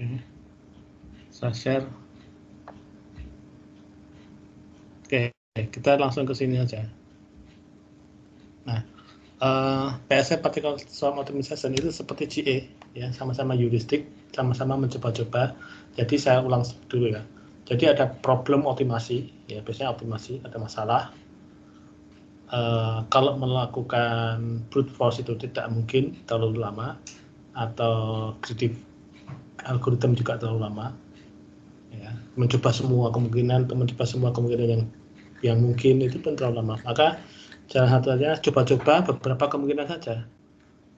Oke, saya share. Oke, kita langsung ke sini aja. Nah, PSE Particle Swarm Optimization itu seperti GA, ya, sama-sama heuristik, sama-sama mencoba-coba. Jadi saya ulang dulu ya. Jadi ada problem optimasi, ya, biasanya optimasi ada masalah. Kalau melakukan brute force itu tidak mungkin terlalu lama, atau predictive algorithm juga terlalu lama. Ya, mencoba semua kemungkinan yang mungkin itu pun terlalu lama. Maka salah satunya coba-coba beberapa kemungkinan saja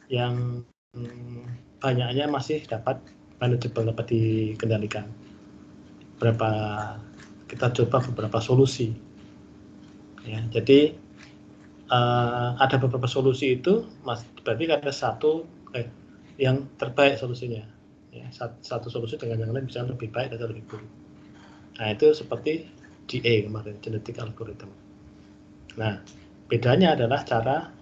yang banyaknya masih dapat manageable, dapat dikendalikan. Kita coba beberapa solusi. Ya, jadi ada beberapa solusi itu, berarti ada satu yang terbaik solusinya. Ya, satu solusi dengan yang lain bisa lebih baik atau lebih buruk. Nah, itu seperti GA kemarin, genetic algorithm. Nah, bedanya adalah cara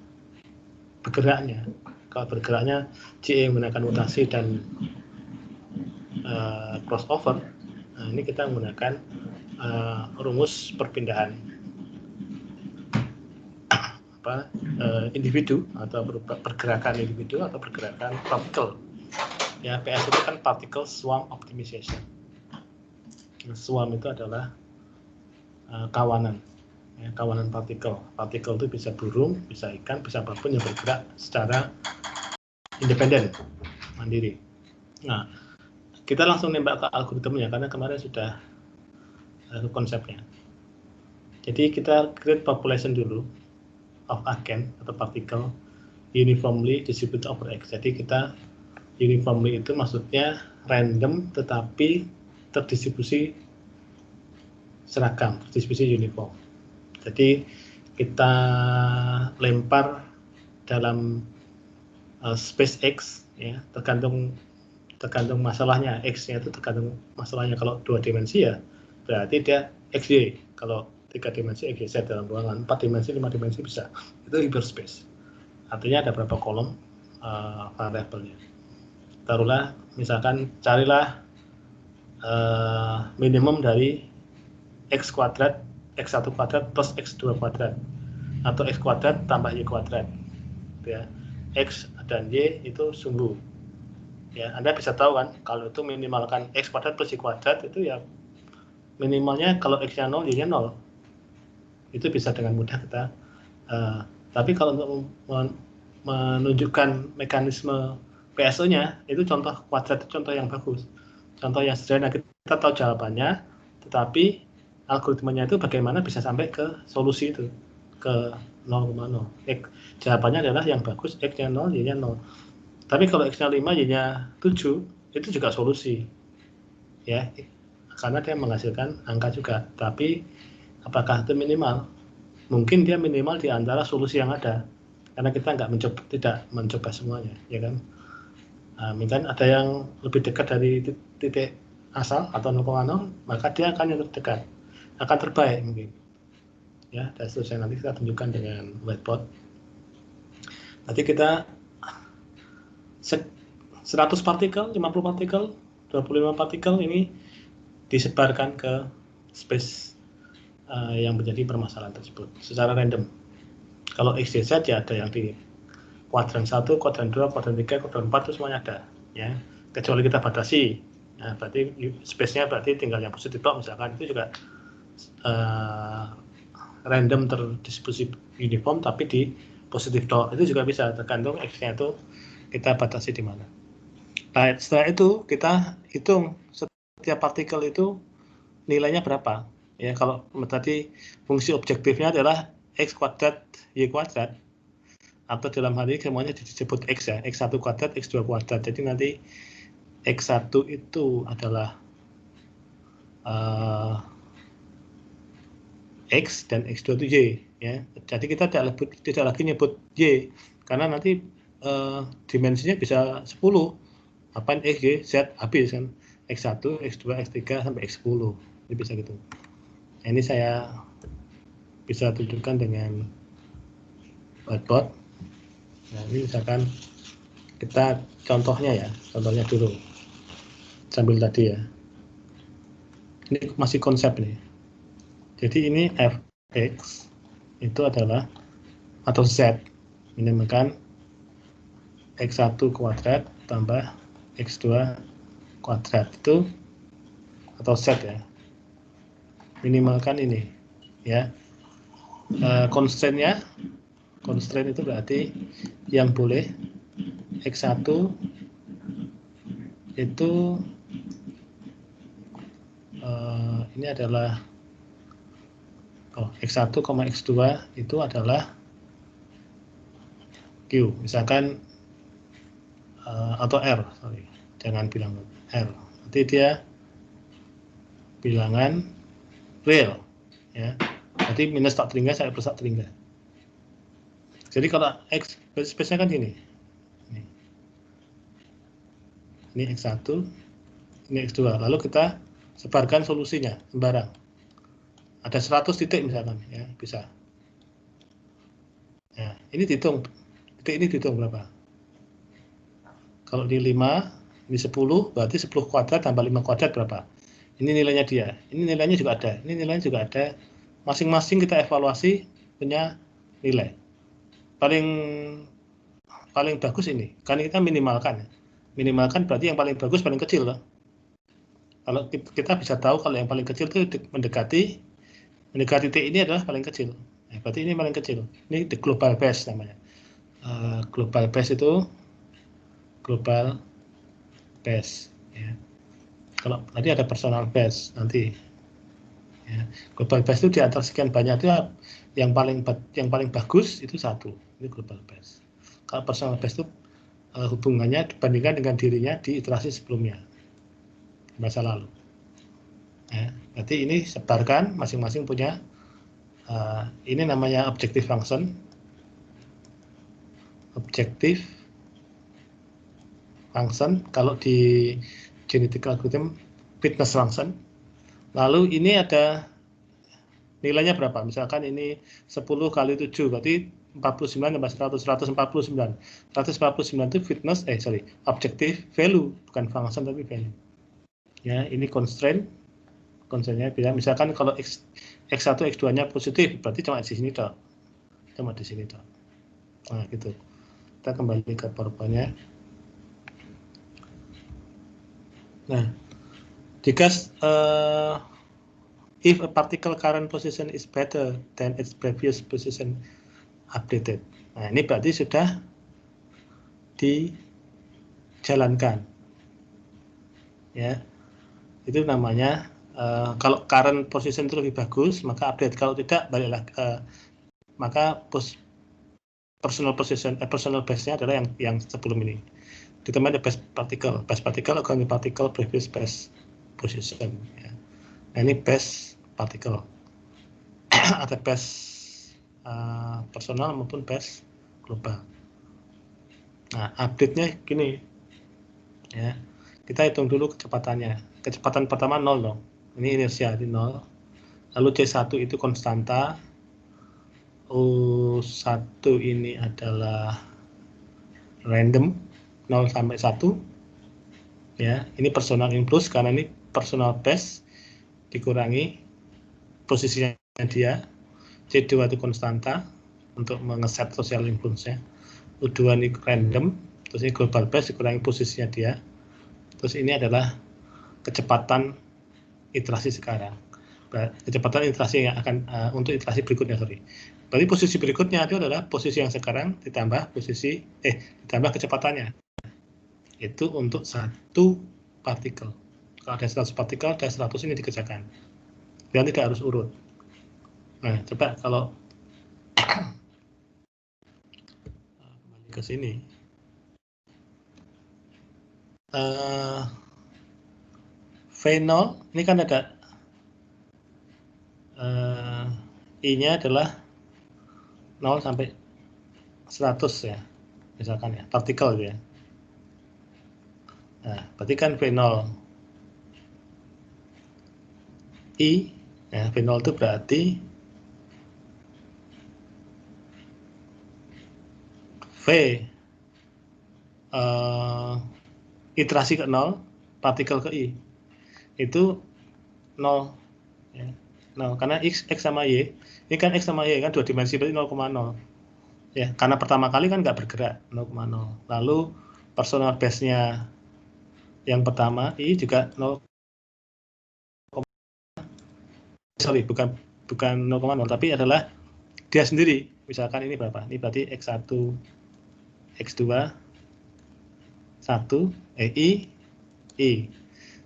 bergeraknya. Kalau bergeraknya GA menggunakan mutasi dan crossover, nah ini kita menggunakan rumus perpindahan individu atau pergerakan individu atau pergerakan particle. Ya, PS itu kan particle swarm optimization. Swarm itu adalah kawanan, ya, kawanan partikel. Partikel itu bisa burung, bisa ikan, bisa apapun yang bergerak secara independen, mandiri. Nah, kita langsung nembak ke algoritmnya karena kemarin sudah konsepnya. Jadi kita create population dulu of agent atau particle uniformly distributed over X. Jadi kita uniformly itu maksudnya random tetapi terdistribusi seragam, terdistribusi uniform. Jadi kita lempar dalam space X, ya, tergantung masalahnya. X-nya itu tergantung masalahnya. Kalau 2 dimensi ya berarti dia XY. Kalau 3 dimensi XYZ dalam ruangan, 4 dimensi, 5 dimensi bisa. Itu hyperspace. Artinya ada berapa kolom variabelnya. Taruhlah, misalkan carilah minimum dari X kuadrat, X1 kuadrat plus X2 kuadrat, atau X kuadrat tambah Y kuadrat. Ya. X dan Y itu sumbu. Ya, Anda bisa tahu kan, kalau itu minimalkan X kuadrat plus Y kuadrat itu ya minimalnya kalau X-nya 0, Y-nya 0. Itu bisa dengan mudah kita. Tapi kalau untuk menunjukkan mekanisme PSO-nya, itu contoh kuadrat, itu contoh yang bagus. Contoh yang sederhana, kita tahu jawabannya, tetapi algoritmenya itu bagaimana bisa sampai ke solusi itu, ke 0,0. Jawabannya adalah yang bagus, X-nya 0, Y-nya 0. Tapi kalau X-nya 5, Y-nya 7, itu juga solusi. Ya, karena dia menghasilkan angka juga. Tapi apakah itu minimal? Mungkin dia minimal di antara solusi yang ada. Karena kita tidak mencoba semuanya, ya kan? Mungkin ada yang lebih dekat dari titik asal atau 0,0, maka dia akan yang terdekat, akan terbaik mungkin. Ya, dan seterusnya nanti kita tunjukkan dengan whiteboard. Nanti kita 100 partikel, 50 partikel, 25 partikel ini disebarkan ke space yang menjadi permasalahan tersebut secara random. Kalau XYZ ya ada yang di kuadran 1, kuadran 2, kuadran 3, kuadran 4 itu semuanya ada, ya. Kecuali kita batasi. Nah, berarti space-nya berarti tinggal yang positif dot misalkan, itu juga random terdistribusi uniform tapi di positif dot. Itu juga bisa tergantung X-nya itu kita batasi di mana. Nah, setelah itu kita hitung setiap partikel itu nilainya berapa. Ya, kalau tadi fungsi objektifnya adalah X kuadrat, Y kuadrat, atau dalam hal ini semuanya disebut X ya, X1 kuadrat, X2 kuadrat. Jadi nanti X1 itu adalah X dan X2 itu Y. Ya. Jadi kita tidak lagi nyebut Y, karena nanti dimensinya bisa 10. Apain X, Y, Z, habis kan. X1, X2, X3, sampai X10. Ini bisa gitu. Nah, ini saya bisa tunjukkan dengan whiteboard. Nah, ini misalkan kita contohnya dulu. sambil tadi ya. Ini masih konsep nih. Jadi ini fx itu adalah atau z minimalkan x1 kuadrat tambah x2 kuadrat itu atau z ya. Minimalkan ini ya. Constraint itu berarti yang boleh x1 itu ini adalah x1, x2 itu adalah Q, misalkan atau R, sorry, jangan bilang R, nanti dia bilangan real, ya. Jadi minus tak terhingga saya plus tak terhingga. Jadi kalau X space-nya kan gini, ini X1, ini X2, lalu kita sebarkan solusinya sembarang. Ada 100 titik misalkan, ya bisa. Nah, ini dihitung, titik ini dihitung berapa? Kalau di 5, ini 10, berarti 10 kuadrat tambah 5 kuadrat berapa? Ini nilainya dia, ini nilainya juga ada, ini nilainya juga ada. Masing-masing kita evaluasi punya nilai. Paling bagus ini, karena kita minimalkan. Minimalkan berarti yang paling bagus paling kecil loh. Kalau kita bisa tahu kalau yang paling kecil itu mendekati T ini adalah paling kecil. Nah, berarti ini paling kecil. Ini the global best namanya. Global best itu global best. Ya. Kalau tadi ada personal best nanti. Ya. Global best itu di antara sekian banyak itu yang paling bagus itu satu. Ini global best. Kalau personal best itu hubungannya dibandingkan dengan dirinya di iterasi sebelumnya, masa lalu. Ya. Berarti ini sebarkan masing-masing punya. Ini namanya objective function. Objective function kalau di genetic algorithm fitness function. Lalu ini ada nilainya berapa? Misalkan ini 10 kali 7 berarti 49 tambah 100, 149. 149 itu fitness, objective value, bukan function tapi value. Ya, ini constraint-nya bila misalkan kalau x1 x2-nya positif berarti cuma di sini toh. Cuma di sini toh. Nah, gitu. Kita kembali ke PowerPoint-nya. Nah, jika if a particle current position is better than its previous position updated. Nah, ini berarti sudah dijalankan. Ya. Itu namanya kalau current position itu lebih bagus, maka update. Kalau tidak, baliklah maka personal base-nya adalah yang sebelum ini. Determine the best particle according to particle previous best position. Ya. Nah, ini best particle. Ada best personal maupun best global. Nah, update-nya gini. Ya. Kita hitung dulu kecepatannya. Kecepatan pertama 0 dong. Ini inersia di 0. Lalu C1 itu konstanta. U1 ini adalah random 0 sampai 1. Ya, ini personal impulse karena ini personal base dikurangi posisinya dia. C2 itu konstanta untuk mengeset social impulse-nya. U2 ini random, terus ini global base dikurangi posisinya dia. Terus ini adalah kecepatan iterasi sekarang. Kecepatan iterasi yang akan untuk iterasi berikutnya, Berarti posisi berikutnya itu adalah posisi yang sekarang ditambah ditambah kecepatannya. Itu untuk satu partikel. Kalau ada 100 partikel, ada 100 ini dikerjakan. Dan tidak harus urut. Nah, coba kalau kembali ke sini. V0, ini kan ada I-nya adalah 0 sampai 100 ya, misalkan ya, partikel ya. Nah, berarti kan V0 I, ya, V0 itu berarti V iterasi ke 0 partikel ke I itu 0 ya. 0 karena X sama Y ini kan X sama Y kan 2 dimensi berarti 0,0 ya, karena pertama kali kan nggak bergerak 0,0. Lalu personal base-nya yang pertama I juga 0, sorry bukan 0,0 tapi adalah dia sendiri. Misalkan ini berapa? Ini berarti X1, X2, 1, I.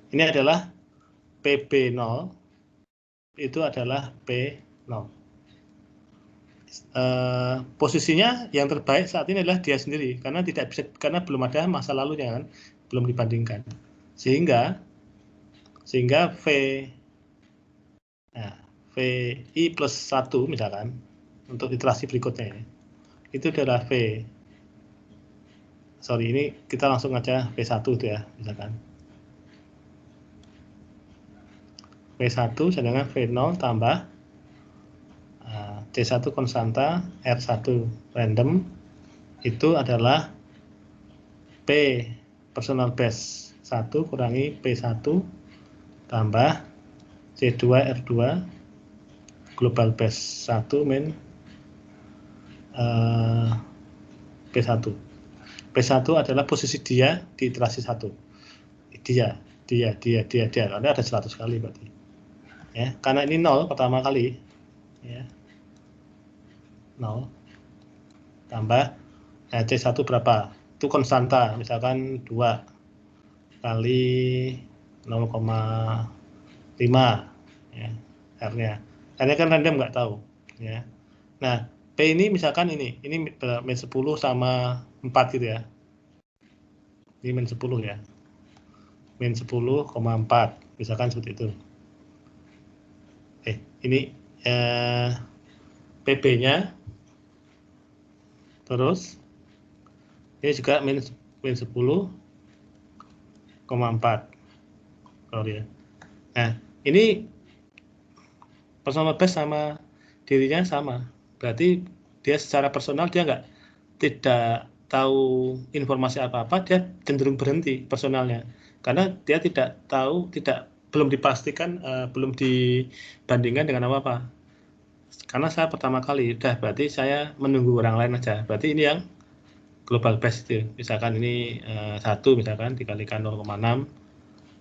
Ini adalah PB0, itu adalah P0. Posisinya yang terbaik saat ini adalah dia sendiri, karena tidak bisa, karena belum ada masa lalunya kan, belum dibandingkan. Sehingga VI plus 1 misalkan, untuk iterasi berikutnya ya, itu adalah ini kita langsung aja V1 itu ya, misalkan V1 sedangkan V0 tambah C1 konstanta, R1 random, itu adalah P personal base 1 kurangi P1 tambah C2 R2 global base 1 min P1. P1 adalah posisi dia di iterasi 1. Dia. Karena ada 100 kali berarti. Ya, karena ini 0 pertama kali. Ya. 0 tambah C1 berapa? Itu konstanta, misalkan 2 kali 0,5 ya, R-nya. R-nya kan random nggak tahu ya. Nah, P ini misalkan ini min 10 sama 4 gitu ya. Ini min 10 ya. Min 10,4 misalkan seperti itu. Ini PB-nya terus ini juga min 10,4 kalau ya. Nah, ini personal base sama dirinya sama. Berarti dia secara personal dia tidak tahu informasi apa-apa, dia cenderung berhenti personalnya. Karena dia belum dipastikan, belum dibandingkan dengan apa-apa. Karena saya pertama kali, berarti saya menunggu orang lain aja. Berarti ini yang global base itu. Misalkan ini 1 misalkan dikalikan 0,6.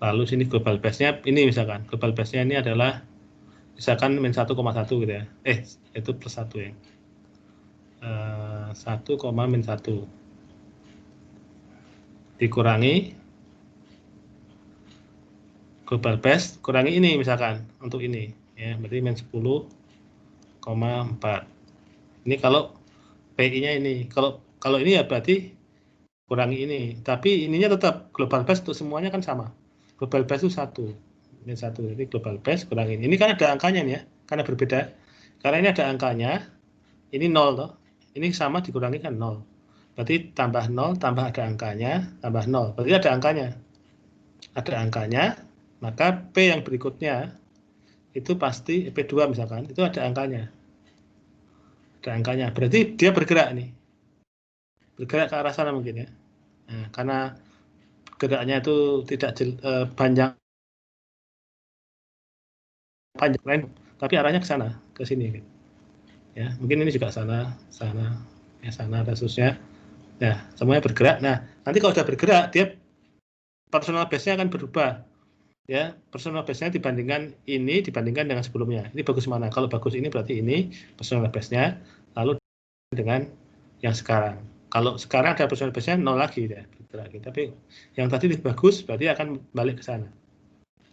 Lalu sini global base-nya ini misalkan. Global base-nya ini adalah misalkan min 1,1 gitu ya. Itu plus 1 ya. 1,-1 dikurangi global base, kurangi ini misalkan untuk ini ya, berarti min 10,4. Ini kalau PI-nya ini. Kalau ini ya berarti kurangi ini, tapi ininya tetap global base untuk semuanya kan sama. Global base itu 1, min 1, jadi global base kurangi ini kan ada angkanya nih ya, karena berbeda. Karena ini ada angkanya, ini 0 toh. Ini sama dikurangi kan 0. Berarti tambah 0, tambah ada angkanya, tambah 0. Berarti ada angkanya. Ada angkanya, maka P yang berikutnya itu pasti P2 misalkan, itu ada angkanya. Ada angkanya. Berarti dia bergerak nih. Bergerak ke arah sana mungkin ya. Nah, karena geraknya itu tidak panjang, tapi arahnya ke sana, ke sini. Ya, mungkin ini juga sana, ada susnya. Nah, semuanya bergerak. Nah, nanti kalau sudah bergerak, dia personal base-nya akan berubah. Ya, personal base-nya dibandingkan dengan sebelumnya. Ini bagus mana? Kalau bagus ini berarti ini personal base-nya, lalu dengan yang sekarang. Kalau sekarang ada personal base-nya 0 lagi ya, bergerak. Tapi yang tadi lebih bagus berarti akan balik ke sana.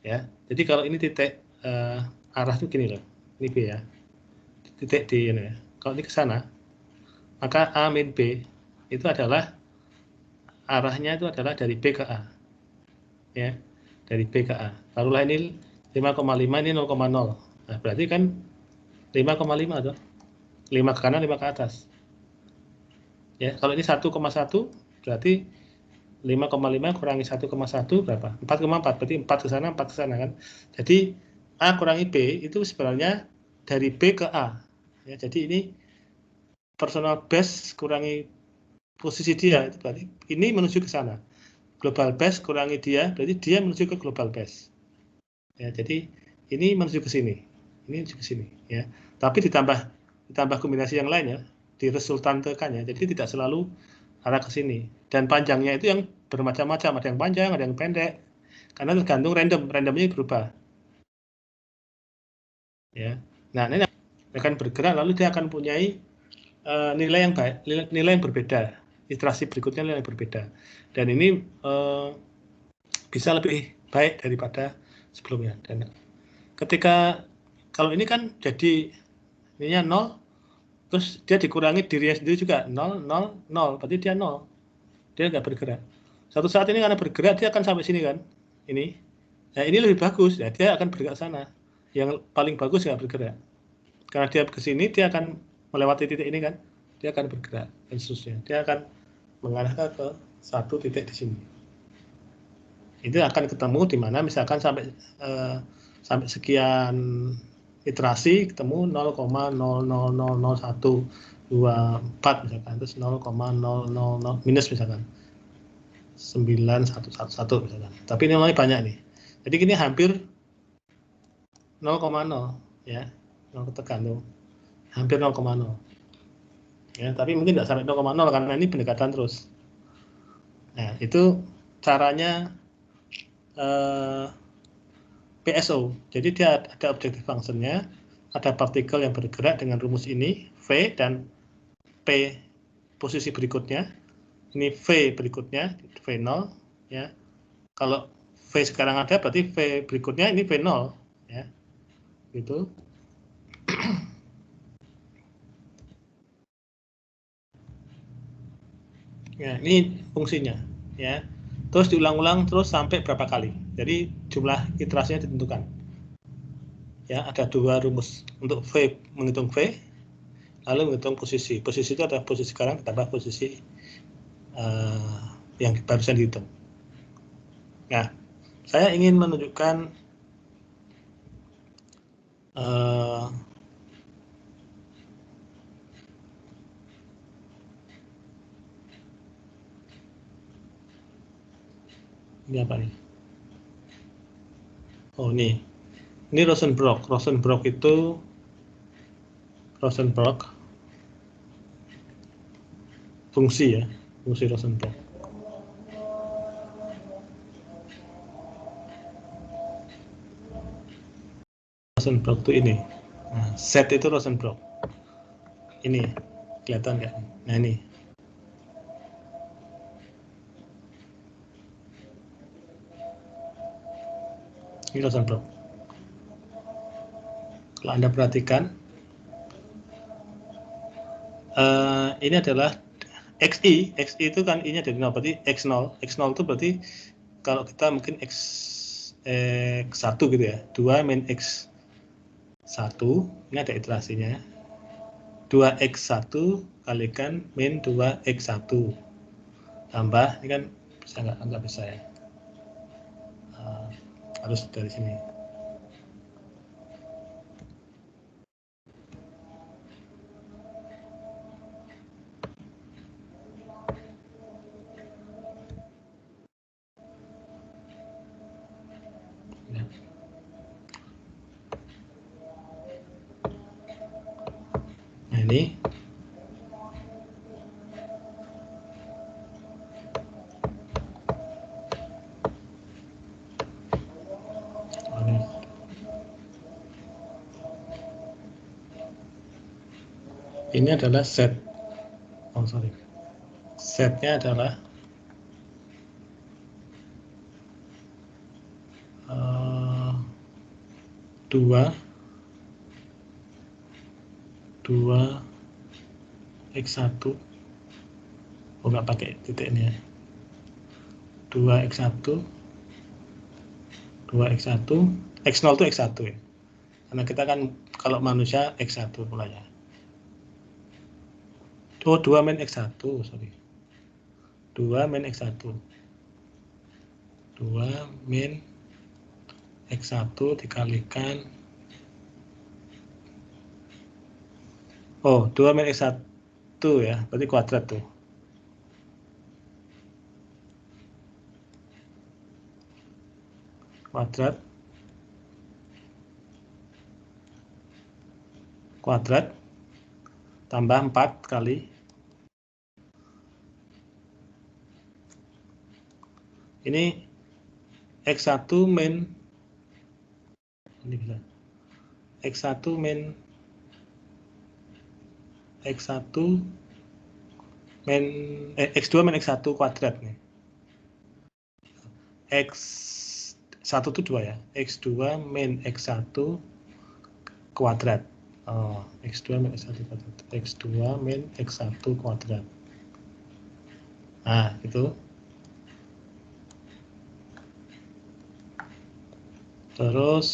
Ya, jadi kalau ini titik arah itu gini loh, ini B ya. Titik D ini ya. Kalau ini ke sana, maka A min B itu adalah arahnya itu adalah dari B ke A. Ya, dari B ke A. Taruhlah ini 5,5, ini 0,0. Nah, berarti kan 5,5 tuh. 5 ke kanan, 5 ke atas. Ya, kalau ini 1,1 berarti 5,5 kurangi 1,1 berapa? 4,4. Berarti 4 ke sana, 4 ke sana kan. Jadi A kurangi B itu sebenarnya dari B ke A. Ya, jadi ini personal base kurangi posisi dia, itu berarti ini menuju ke sana. global base kurangi dia, berarti dia menuju ke global base. Ya, jadi ini menuju ke sini, ini menuju ke sini, ya. Tapi ditambah kombinasi yang lain ya, di resultantekannya. Jadi tidak selalu arah ke sini. Dan panjangnya itu yang bermacam-macam, ada yang panjang, ada yang pendek, karena tergantung randomnya berubah. Ya, nah ini akan bergerak, lalu dia akan punyai nilai yang baik, nilai yang berbeda, iterasi berikutnya nilai yang berbeda, dan ini bisa lebih baik daripada sebelumnya. Dan ketika kalau ini kan jadi ininya 0, terus dia dikurangi dirinya sendiri juga 0, 0, 0, berarti dia 0, dia nggak bergerak. Satu saat ini karena bergerak dia akan sampai sini kan, ini, nah ini lebih bagus, ya dia akan bergerak sana. Yang paling bagus nggak bergerak, karena dia ke sini dia akan melewati titik ini kan, dia akan bergerak dan seterusnya, dia akan mengarah ke satu titik di sini. Itu akan ketemu di mana misalkan sampai sekian iterasi ketemu 0,000124 misalkan, terus 0,000 minus misalkan 9111 misalkan. Tapi ini mulai banyak nih. Jadi ini hampir 0,0 ya, 0 tergantung hampir 0,0. Ya, tapi mungkin tidak sampai 0,0 karena ini pendekatan terus. Nah, itu caranya PSO. Jadi dia ada objective functionnya, ada partikel yang bergerak dengan rumus ini, V dan P posisi berikutnya. Ini V berikutnya, V0 ya. Kalau V sekarang ada berarti V berikutnya ini V0 ya. Gitu. Ya, ini fungsinya ya. Terus diulang-ulang terus sampai berapa kali. Jadi jumlah iterasinya ditentukan. Ya, ada dua rumus untuk V, menghitung V, lalu menghitung posisi. Posisi itu adalah posisi sekarang ditambah posisi yang barusan dihitung. Nah, saya ingin menunjukkan ini apa nih? Oh, ini Rosenbrock. Rosenbrock itu fungsi ya, fungsi Rosenbrock. Rosenbrock itu ini. Nah, set itu Rosenbrock. Ini kelihatan nggak? Nah ini. Ini Rosenbrock. Kalau Anda perhatikan, ini adalah XI itu kan I-nya dari 0, berarti X0. X0 itu berarti kalau kita mungkin X1 gitu ya, 2 min X1, ini ada iterasinya, 2X1 kalikan min 2X1 tambah, ini kan bisa nggak bisa ya, harus dari sini. Nah ini adalah set. Oh sorry, setnya adalah 2 X1, oh nggak pakai titiknya, 2X1 X0 itu X1 ya, karena kita kan kalau manusia X1 mulanya. Oh 2 min X1, sorry, 2 min X1, 2 min X1 dikalikan, oh 2 min X1 ya, berarti kuadrat tuh. kuadrat tambah 4 kali ini X1 min ini bisa X1 min X1 min X2 min X1 kuadrat nih. X1 itu 2 ya. X2 min X1 kuadrat. Oh, X2 min X1 kuadrat. X2 min X1 kuadrat. Nah, itu. Terus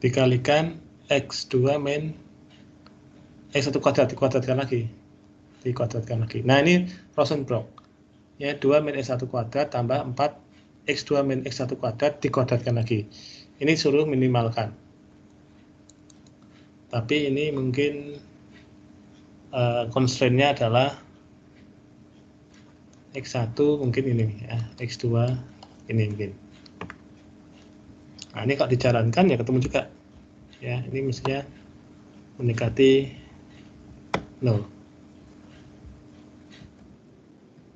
dikalikan X2 min X1 kuadrat, dikuadratkan lagi. Nah, ini Rosenbrock. Ya, 2 min X1 kuadrat tambah 4 X2 min X1 kuadrat dikuadratkan lagi. Ini suruh minimalkan. Tapi ini mungkin constraint-nya adalah X1 mungkin ini ya, X2 ini mungkin. Nah, ini kalau dijalankan ya ketemu juga. Ya, ini mestinya mendekati 0.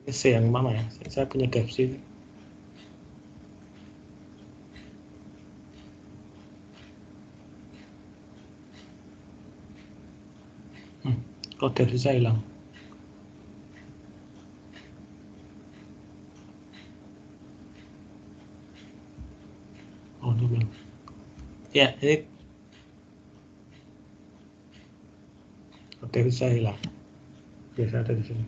Ini C yang mana ya? Saya punya gap C. Kok dari saya hilang? Oh, dulu. Ya, ini dari saya hilang. Biasa ada di sini.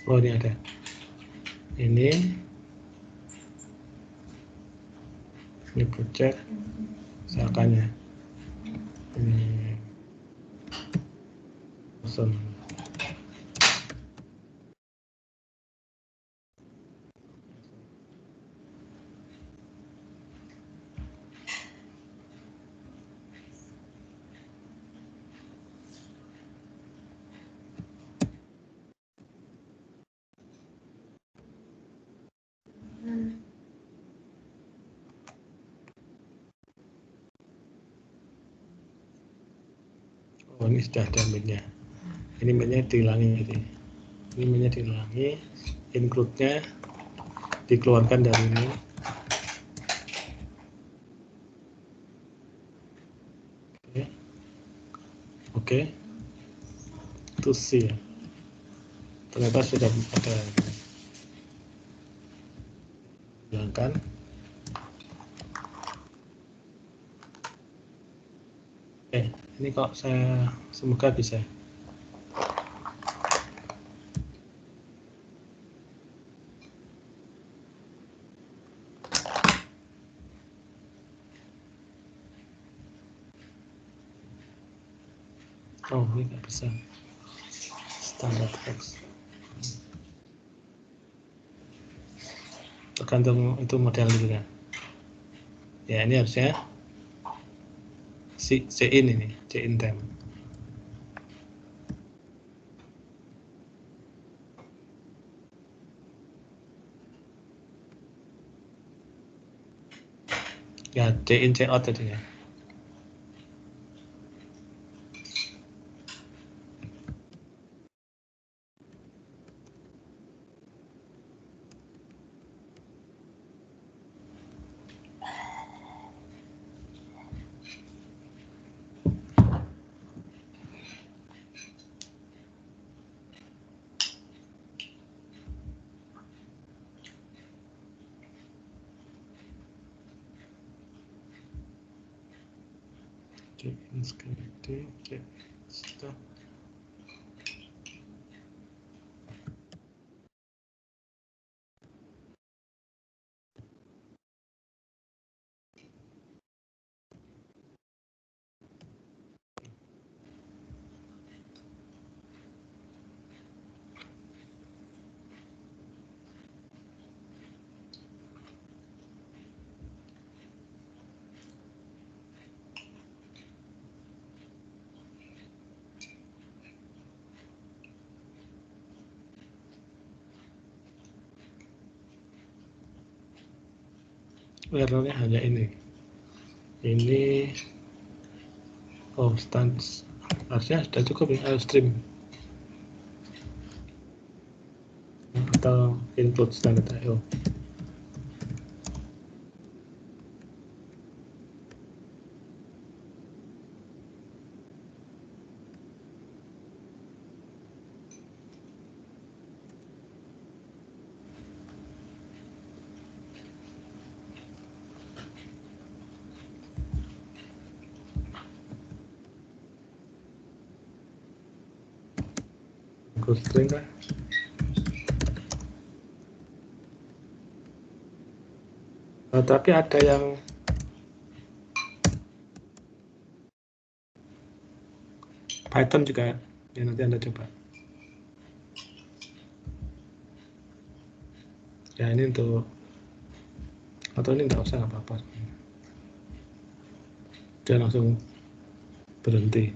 Oh, ini ada. Ini project misalkannya ini awesome. Oh, ini sudah ada minnya. Ini minnya dihilangi. Ini minnya dihilangi. Include-nya dikeluarkan dari ini. Oke. Itu C ya. Ternyata sudah ada. Hilangkan. Ini kok saya semoga bisa. Oh, ini nggak bisa. Standar text. Tergantung itu model juga. Ya, ini harusnya C-in ini, C-in time. Ya, C-in, C-out tadi ya. C-in scripting, C-stop. errornya hanya ini stance harusnya sudah cukup ya, stream atau input standard I/O. String kan? Tapi ada yang Python juga ya, nanti Anda coba. Ya ini untuk atau ini enggak usah, nggak apa-apa. Dia langsung berhenti.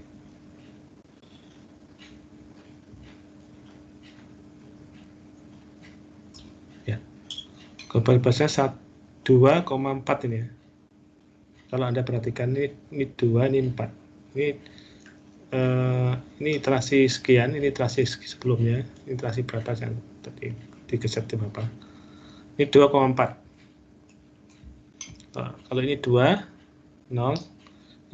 Ya, global bus-nya 2,4 ini ya. Kalau Anda perhatikan ini 2, ini 4. Ini iterasi sekian, ini iterasi sebelumnya, ini iterasi berapa yang tadi digeser tim apa? Ini 2,4. Kalau ini 2, 0,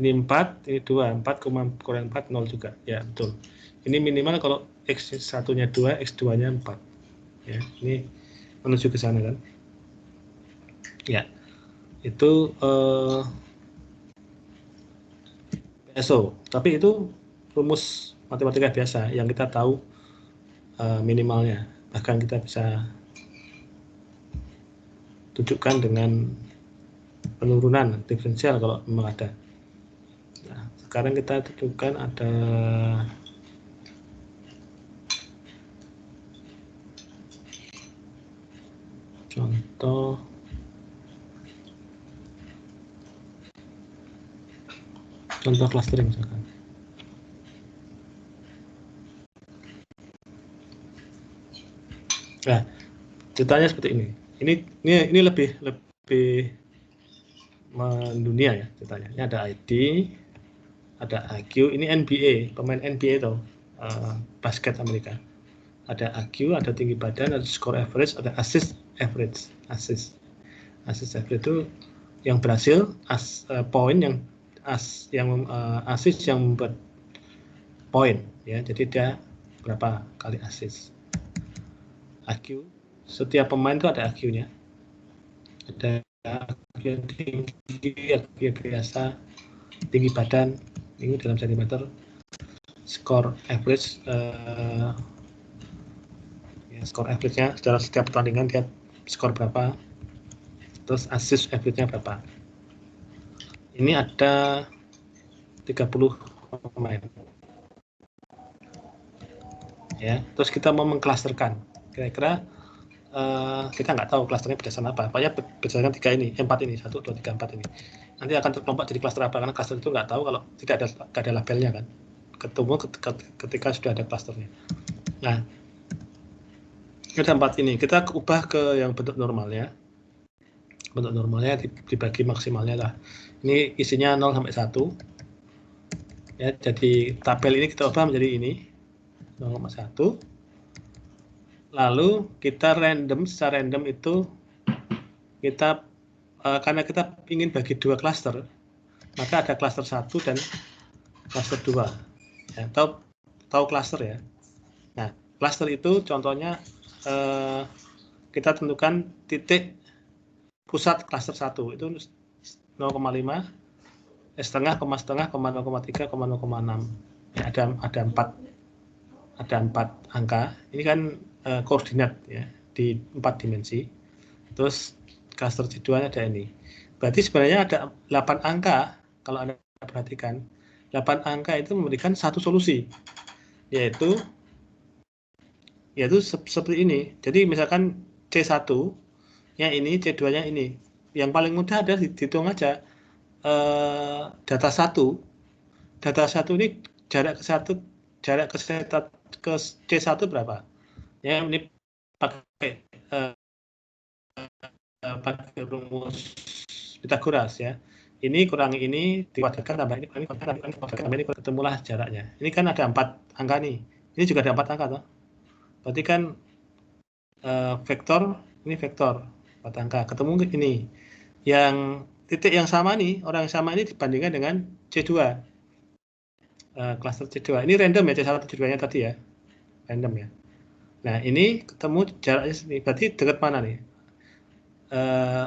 ini 4, ini 2, 4, kurang 4, 0 juga. Ya, betul. Ini minimal kalau X1-nya 2, X2-nya 4. Ya, ini menuju ke sana kan. Ya, itu PSO. Tapi itu rumus matematika biasa yang kita tahu minimalnya. Bahkan kita bisa tunjukkan dengan penurunan diferensial kalau memang ada. Nah, sekarang kita tunjukkan ada contoh clustering misalkan. Nah, ceritanya seperti ini. Ini lebih mendunia ya ceritanya. Ini ada ID, ada IQ. Ini NBA, pemain NBA itu basket Amerika. Ada IQ, ada tinggi badan, ada score average, ada assist average. Assist average itu yang berhasil, poin yang assist yang membuat poin ya. Jadi dia berapa kali assist. IQ, setiap pemain itu ada IQ-nya. Ada IQ yang tinggi, IQ biasa, tinggi badan, ini dalam sentimeter. Skor average, skor average-nya dalam setiap pertandingan dia skor berapa. Terus assist average-nya berapa. Ini ada 30 pemain. Ya, terus kita mau mengklasterkan. Kira-kira kita nggak tahu klasternya berdasarkan apa. Pokoknya berdasarkan 4 ini, 1, 2, 3, 4 ini. Nanti akan terkelompok jadi klaster apa, karena klaster itu nggak tahu kalau tidak ada labelnya kan. Ketemu ketika sudah ada klasternya. Nah, ada 4 ini. Kita ubah ke yang bentuk normalnya. Bentuk normalnya dibagi maksimalnya lah. Ini isinya 0 sampai 1. Ya, jadi tabel ini kita ubah menjadi ini 0,1. Lalu kita secara random itu kita karena kita ingin bagi 2 klaster, maka ada klaster 1 dan klaster 2. Ya, tahu klaster ya. Nah, klaster itu contohnya kita tentukan titik pusat klaster 1 itu 0,5, setengah, 0,3, 0,6. Ya, ada 4 angka. Ini kan koordinat ya di 4 dimensi. Terus klaster C2 ada ini. Berarti sebenarnya ada 8 angka kalau Anda perhatikan. 8 angka itu memberikan satu solusi, yaitu seperti ini. Jadi misalkan C1-nya ini, C2-nya ini. Yang paling mudah adalah dihitung aja data 1. Data 1 ini jarak ke C1 berapa? Ya, ini pakai rumus Pitagoras ya. Ini kurangi ini dikuadratkan tambah ini ketemulah jaraknya. Ini kan ada 4 angka nih. Ini juga ada 4 angka toh. Berarti kan vektor ini vektor 4 angka ketemu ini. Yang titik yang sama nih, orang yang sama ini dibandingkan dengan C2. Klaster C2. Ini random ya C1 C2-nya tadi ya. Random ya. Nah, ini ketemu jaraknya sini. Berarti dekat mana nih?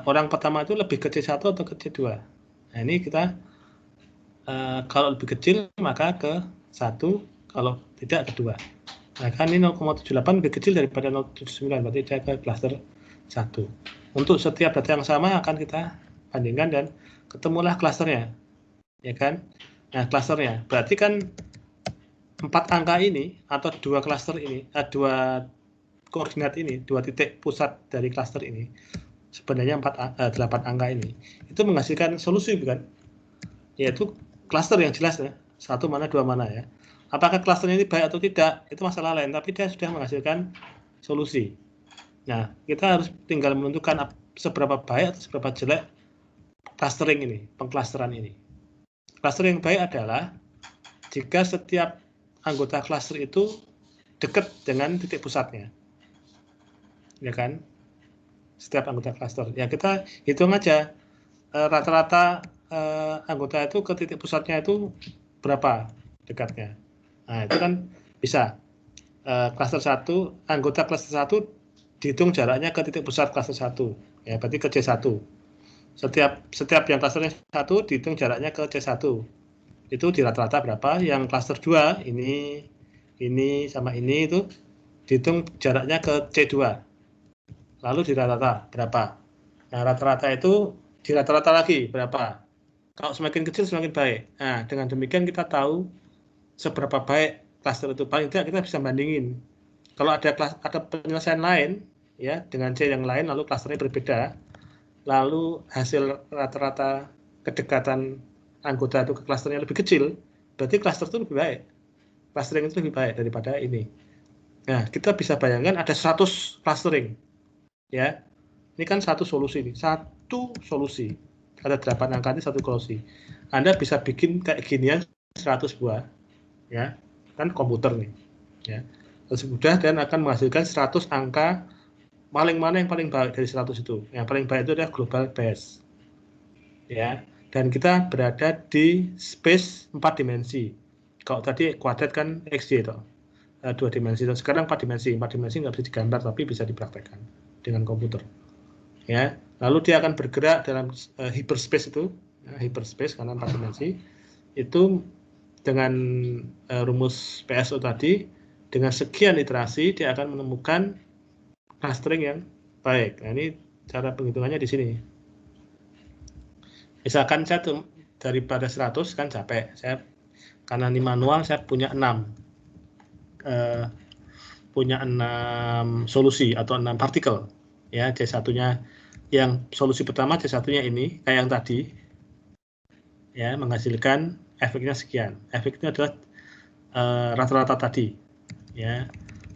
Orang pertama itu lebih ke C1 atau ke C2? Nah, ini kita kalau lebih kecil maka ke 1, kalau tidak ke 2. Nah, kan ini 0,78 lebih kecil daripada 0,79, berarti dia ke klaster 1. Untuk setiap data yang sama akan kita bandingkan dan ketemulah klasternya. Ya kan? Nah, klasternya berarti kan 4 angka ini atau 2 klaster ini, 2 koordinat ini, 2 titik pusat dari klaster ini, sebenarnya 8 angka ini, itu menghasilkan solusi bukan? Yaitu klaster yang jelas ya, 1 mana 2 mana ya. Apakah klasternya ini baik atau tidak, itu masalah lain, tapi dia sudah menghasilkan solusi. Nah, kita harus tinggal menentukan seberapa baik atau seberapa jelek clustering ini, pengklasteran ini. Cluster yang baik adalah jika setiap anggota cluster itu dekat dengan titik pusatnya. Ya kan? Setiap anggota cluster. Ya kita hitung aja rata-rata anggota itu ke titik pusatnya itu berapa dekatnya. Nah, itu kan bisa cluster 1, anggota cluster 1 dihitung jaraknya ke titik pusat cluster 1. Ya, berarti ke C1. Setiap yang clusternya 1 dihitung jaraknya ke C1. Itu di rata-rata berapa? Yang cluster 2 ini sama ini itu dihitung jaraknya ke C2. Lalu di rata-rata berapa? Nah, rata-rata itu di rata-rata lagi berapa? Kalau semakin kecil semakin baik. Nah, dengan demikian kita tahu seberapa baik klaster itu. Paling tidak kita bisa bandingin. Kalau ada penyelesaian lain ya dengan C yang lain lalu klasternya berbeda, lalu hasil rata-rata kedekatan anggota itu ke klasternya lebih kecil, berarti klaster itu lebih baik. Clustering itu lebih baik daripada ini. Nah, kita bisa bayangkan ada 100 clustering. Ya. Ini kan satu solusi nih, satu solusi. Ada 8 angka ini satu solusi. Anda bisa bikin kayak ginian 100 buah. Ya. Kan komputer nih. Ya. Terus mudah dan akan menghasilkan 100 angka paling mana yang paling baik dari 100 itu. Yang paling baik itu adalah global base. Ya. Dan kita berada di space 4 dimensi. Kalau tadi kuadrat kan XY itu. 2 dimensi. Sekarang 4 dimensi. 4 dimensi nggak bisa digambar tapi bisa dipraktekkan dengan komputer. Ya, lalu dia akan bergerak dalam hyperspace itu, hyperspace karena 4 dimensi. Itu dengan rumus PSO tadi, dengan sekian iterasi dia akan menemukan clustering yang baik. Nah, ini cara penghitungannya di sini. Misalkan saya daripada 100 kan capek. Saya karena ini manual saya punya 6 solusi atau 6 partikel. Ya, C1-nya yang solusi pertama C1-nya ini kayak yang tadi ya menghasilkan efeknya sekian. Efeknya adalah rata-rata tadi ya.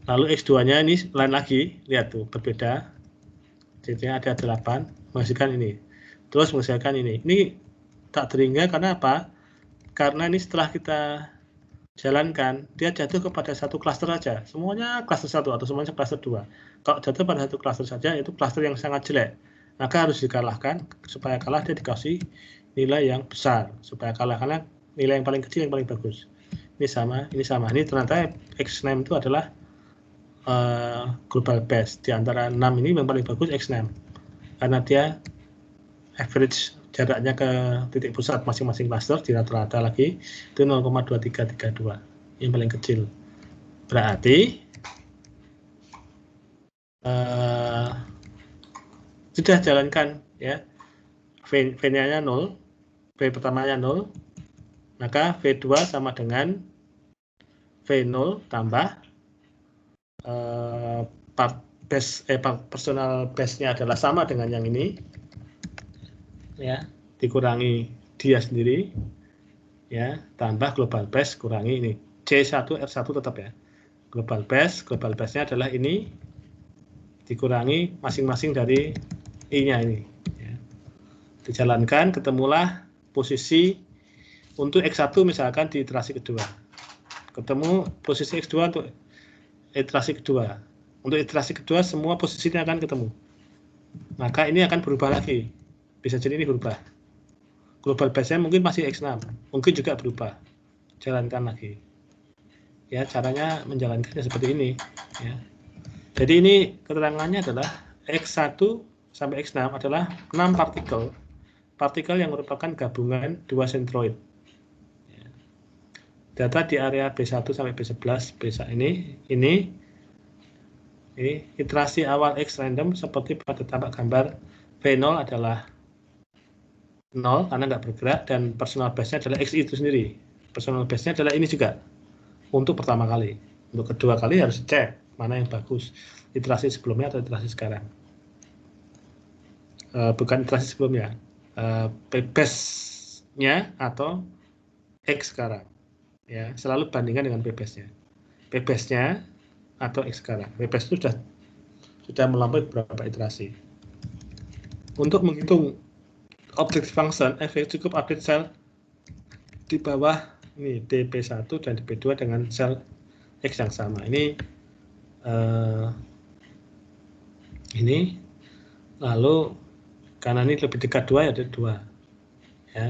Lalu X2-nya ini lain lagi, lihat tuh berbeda. C-nya ada 8 menghasilkan ini. Terus menghasilkan ini. Ini tak terhingga karena apa? Karena ini setelah kita jalankan, dia jatuh kepada satu klaster saja. Semuanya klaster 1 atau semuanya klaster 2. Kalau jatuh pada satu klaster saja, itu klaster yang sangat jelek. Maka harus dikalahkan, supaya kalah dia dikasih nilai yang besar. Supaya kalah, karena nilai yang paling kecil yang paling bagus. Ini sama, ini sama. Ini ternyata X6 itu adalah global best. Di antara 6 ini yang paling bagus X6. Karena dia average jaraknya ke titik pusat masing-masing cluster di rata-rata lagi itu 0,2332 yang paling kecil. Berarti sudah jalankan ya, V-nya 0, V pertamanya 0, maka V2 sama dengan V0 tambah personal base-nya adalah sama dengan yang ini ya, dikurangi dia sendiri ya, tambah global base kurangi ini C1 R1 tetap ya, global base-nya adalah ini dikurangi masing-masing dari I-nya ini ya. Dijalankan, ketemulah posisi untuk X1 misalkan di iterasi kedua. Ketemu posisi X2 untuk iterasi kedua. Untuk iterasi kedua semua posisinya akan ketemu. Maka ini akan berubah lagi. Bisa jadi ini berubah. Global base-nya mungkin masih X6, mungkin juga berubah. Jalankan lagi. Ya, caranya menjalankannya seperti ini. Ya. Jadi ini keterangannya adalah X1 sampai X6 adalah 6 partikel yang merupakan gabungan dua sentroid. Ya. Data di area B1 sampai B11 ini iterasi awal X random seperti pada tampak gambar V0 adalah 0 karena nggak bergerak, dan personal base-nya adalah X itu sendiri. Personal base-nya adalah ini juga untuk pertama kali. Untuk kedua kali harus cek mana yang bagus, iterasi sebelumnya atau iterasi sekarang. Bukan iterasi sebelumnya, P-base-nya atau X sekarang. Ya, selalu bandingkan dengan P-base-nya. P-base-nya atau X sekarang. P-base itu sudah melampaui beberapa iterasi. Untuk menghitung objective function, cukup update sel di bawah ini DP1 dan DP2 dengan sel X yang sama. Ini lalu karena ini lebih dekat 2 ya ada 2 ya.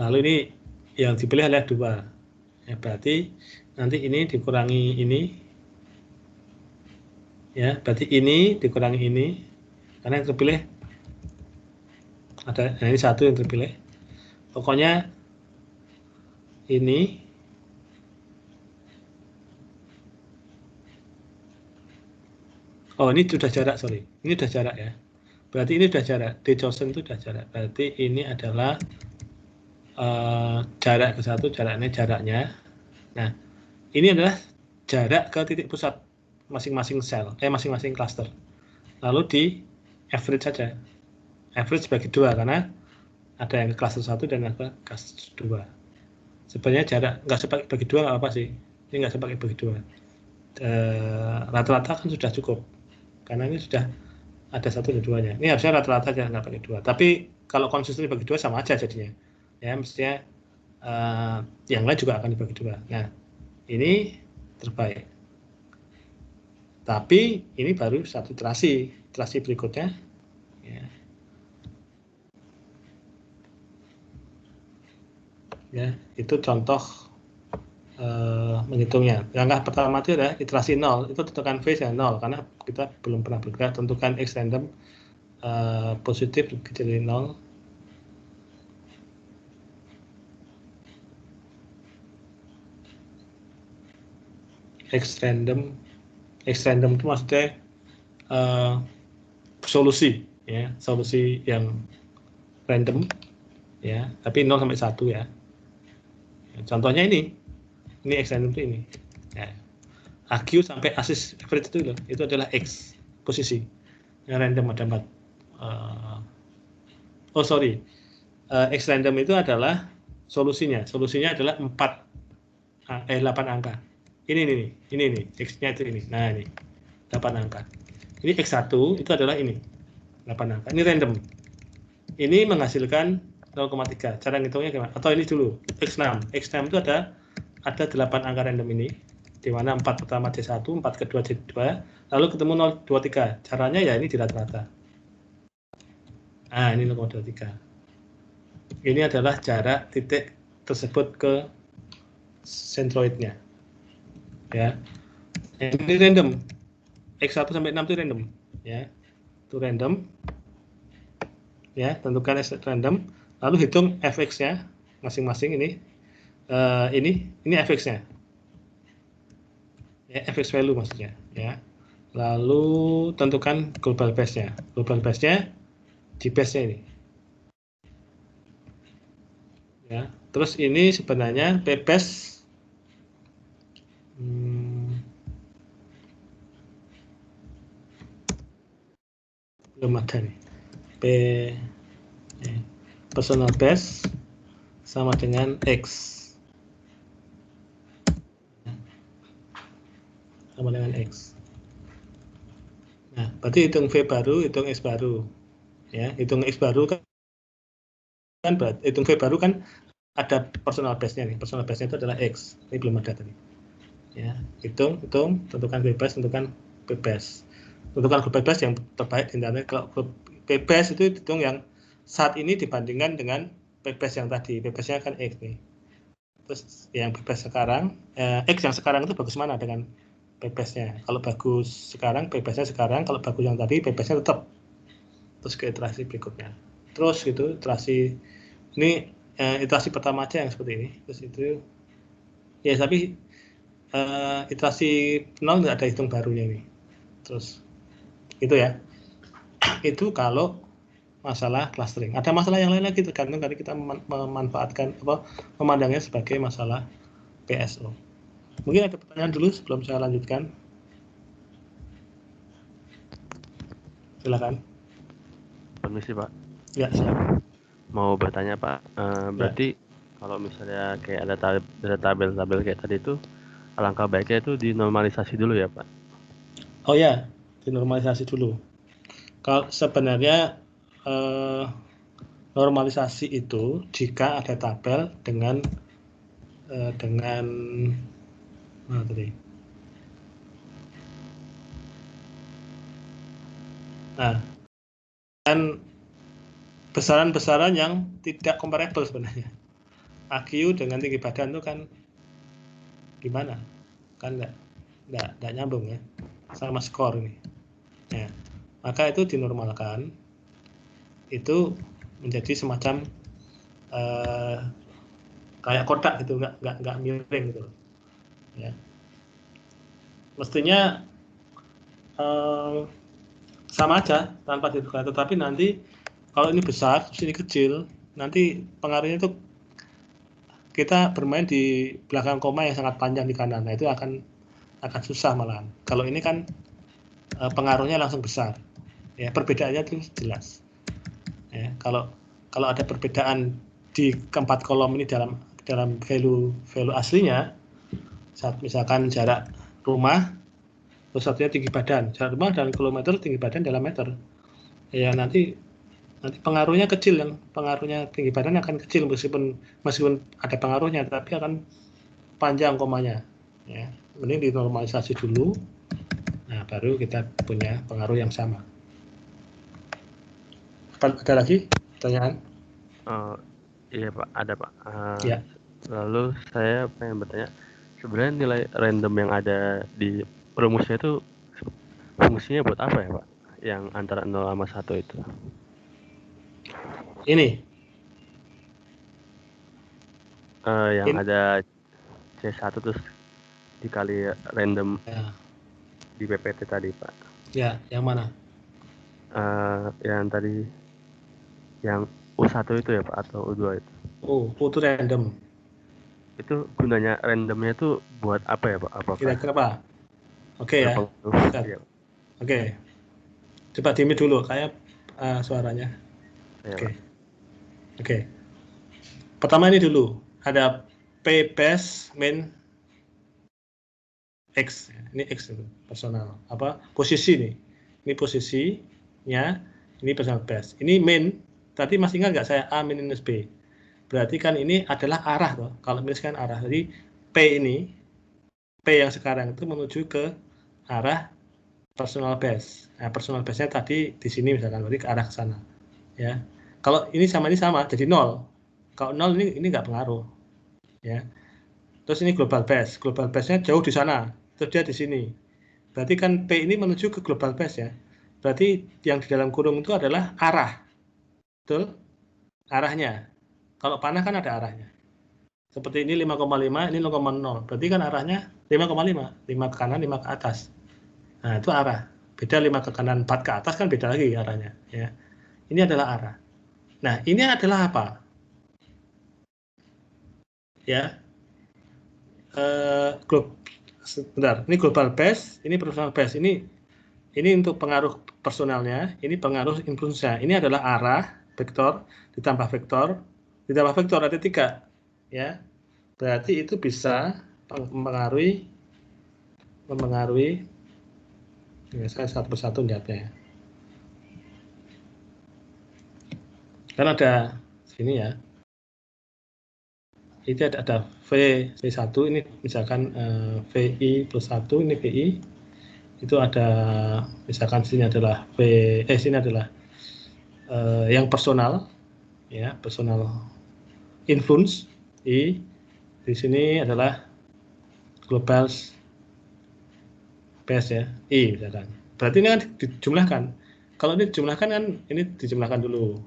Lalu ini yang dipilih adalah 2 ya, berarti nanti ini dikurangi ini ya, berarti ini dikurangi ini karena yang terpilih ada, nah ini 1 yang terpilih. Pokoknya ini ini sudah jarak, sorry, ini sudah jarak ya. Berarti ini sudah jarak, D chosen itu sudah jarak. Berarti ini adalah jarak ke satu, jaraknya. Nah, ini adalah jarak ke titik pusat masing-masing sel, masing-masing cluster. Lalu di average saja. Average bagi 2 karena ada yang ke cluster 1 dan ada cluster 2. Sebenarnya jarak nggak sepakai bagi 2 nggak apa sih. Ini nggak sepakai bagi 2. Rata-rata kan sudah cukup. Karena ini sudah ada 1 dan 2-nya. Ini harusnya rata-rata aja nggak pakai 2. Tapi kalau konsisten bagi 2 sama aja jadinya. Ya, mestinya yang lain juga akan dibagi 2. Nah, ini terbaik. Tapi ini baru satu iterasi berikutnya ya, itu contoh menghitungnya. Langkah pertama itu adalah iterasi 0, itu tentukan phase yang 0 karena kita belum pernah bergerak. Tentukan X random positif lebih dari 0. X random itu maksudnya solusi ya, solusi yang random ya, tapi 0 sampai 1 ya. Contohnya ini X random itu ini ya. AQ sampai asis average itu adalah X posisi yang random ada 4. X random itu adalah solusinya adalah 8 angka. Ini X-nya itu ini. Nah, ini 8 angka. Ini X1 itu adalah ini 8 angka. Ini random. Ini menghasilkan 0,3. Cara ngitungnya gimana? Atau ini dulu X6. X6 itu ada 8 angka random ini, di mana 4 pertama D1, 4 kedua D2, lalu ketemu 0,23. Caranya ya ini di rata-rata. Nah, ini 0,23. Ini adalah jarak titik tersebut ke sentroidnya. Ya. Ini random. X1 sampai 6 itu random, ya. Itu random. Ya, tentukan X random, lalu hitung fx-nya masing-masing ini. Ini fx-nya. Ya, fx value maksudnya, ya. Lalu tentukan global base-nya. Global base-nya di base-nya ini. Ya, terus ini sebenarnya p-base belum ada nih. Personal base sama dengan X. Sama dengan X. Nah, berarti hitung V baru, hitung X baru. Ya, hitung X baru kan kan hitung V baru kan ada personal base-nya nih. Personal base-nya itu adalah X. Ini belum ada tadi. Ya, hitung, tentukan V base, tentukan V base. Tentukan grup V base yang terbaik di internet. Kalau grup V base itu hitung yang saat ini dibandingkan dengan V base yang tadi. V base-nya kan X nih. Terus yang V base sekarang, X yang sekarang itu bagus mana dengan V base-nya? Kalau bagus sekarang, V base-nya sekarang. Kalau bagus yang tadi, V base-nya tetap. Terus ke iterasi berikutnya. Terus gitu, iterasi ini iterasi pertama aja yang seperti ini. Terus itu ya, tapi iterasi 0 nggak ada hitung barunya ini. Terus itu ya. Itu kalau masalah clustering. Ada masalah yang lain lagi tergantung dari kita memanfaatkan memandangnya sebagai masalah PSO. Mungkin ada pertanyaan dulu sebelum saya lanjutkan. Silakan. Permisi Pak. Ya, silakan. Mau bertanya Pak, berarti kalau misalnya kayak ada tabel-tabel kayak tadi itu, alangkah baiknya itu dinormalisasi dulu ya Pak? Oh ya, dinormalisasi dulu. Kalau sebenarnya normalisasi itu jika ada tabel dengan mana tadi? Nah, dan besaran-besaran yang tidak comparable sebenarnya. AQ dengan tinggi badan itu kan gimana? Kan nggak nyambung ya sama skor ini. Ya, maka itu dinormalkan. Itu menjadi semacam kayak kotak gitu, nggak miring gitu. Ya. Mestinya sama aja tanpa ditukar, tetapi nanti kalau ini besar, terus ini kecil, nanti pengaruhnya itu kita bermain di belakang koma yang sangat panjang di kanan. Nah, itu akan susah malahan. Kalau ini kan pengaruhnya langsung besar. Ya, perbedaannya itu jelas. Ya, kalau ada perbedaan di keempat kolom ini dalam value aslinya, saat misalkan jarak rumah, terus satunya tinggi badan, jarak rumah dalam kilometer, tinggi badan dalam meter. Ya, nanti pengaruhnya kecil, yang pengaruhnya tinggi badan akan kecil meskipun ada pengaruhnya, tapi akan panjang komanya. Ya, mending dinormalisasi dulu. Nah, baru kita punya pengaruh yang sama. Ada lagi pertanyaan? Iya Pak, ada Pak. Ya. Lalu saya pengen bertanya, sebenarnya nilai random yang ada di rumusnya itu fungsinya buat apa ya Pak? Yang antara 0 sama 1 itu. Ini. Yang ada C1 terus dikali random ya. Di PPT tadi Pak. Ya, yang mana? Yang tadi, yang U1 itu ya Pak, atau U2 itu? U itu random. Itu gunanya randomnya itu buat apa ya Pak? Apakah kira-kira apa? Oke ya. Iya. Oke. Coba dimute dulu kayak suaranya. Oke. Pertama ini dulu. Ada P base min X. Ini X itu personal. Posisi nih. Ini posisinya. Ini personal base. Ini min. Tadi masih ingat nggak saya A minus B? Berarti kan ini adalah arah toh. Kalau misalkan arah. Jadi P yang sekarang itu menuju ke arah personal base. Nah, personal base-nya tadi di sini misalkan, berarti ke arah ke sana. Ya. Kalau ini sama jadi 0. Kalau 0 ini nggak pengaruh. Ya. Terus ini global base. Global base-nya jauh di sana. Terus dia di sini. Berarti kan P ini menuju ke global base ya. Berarti yang di dalam kurung itu adalah arah. Betul? Arahnya. Kalau panah kan ada arahnya. Seperti ini 5,5, ini 0,0. Berarti kan arahnya 5,5. 5 ke kanan, 5 ke atas. Nah, itu arah. Beda 5 ke kanan, 4 ke atas kan beda lagi arahnya. Ya. Ini adalah arah. Nah, ini adalah apa? Ya. Sebentar. Ini global base, ini personal base. Ini untuk pengaruh personalnya, ini pengaruh impulsnya. Ini adalah arah, vektor, ditambah vektor ada 3. Ya. Berarti itu bisa mempengaruhi ya, saya satu persatu lihatnya. Kan ada sini ya. Itu ada V1 ini misalkan VI plus 1 ini VI. Itu ada misalkan sini adalah sini adalah yang personal ya, personal influence I. Di sini adalah global PS ya, I misalkan. Berarti ini kan dijumlahkan. Kalau ini dijumlahkan kan ini dijumlahkan dulu.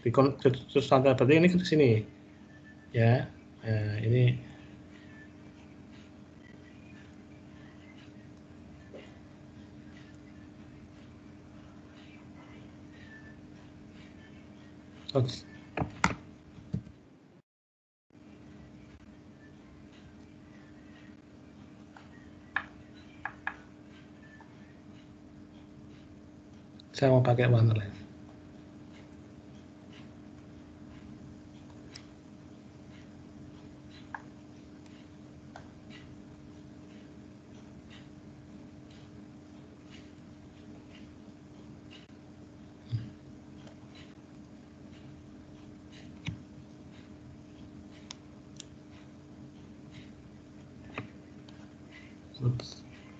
Terus berarti ini ke sini. Ya. Nah, ini saya mau pakai warna lain.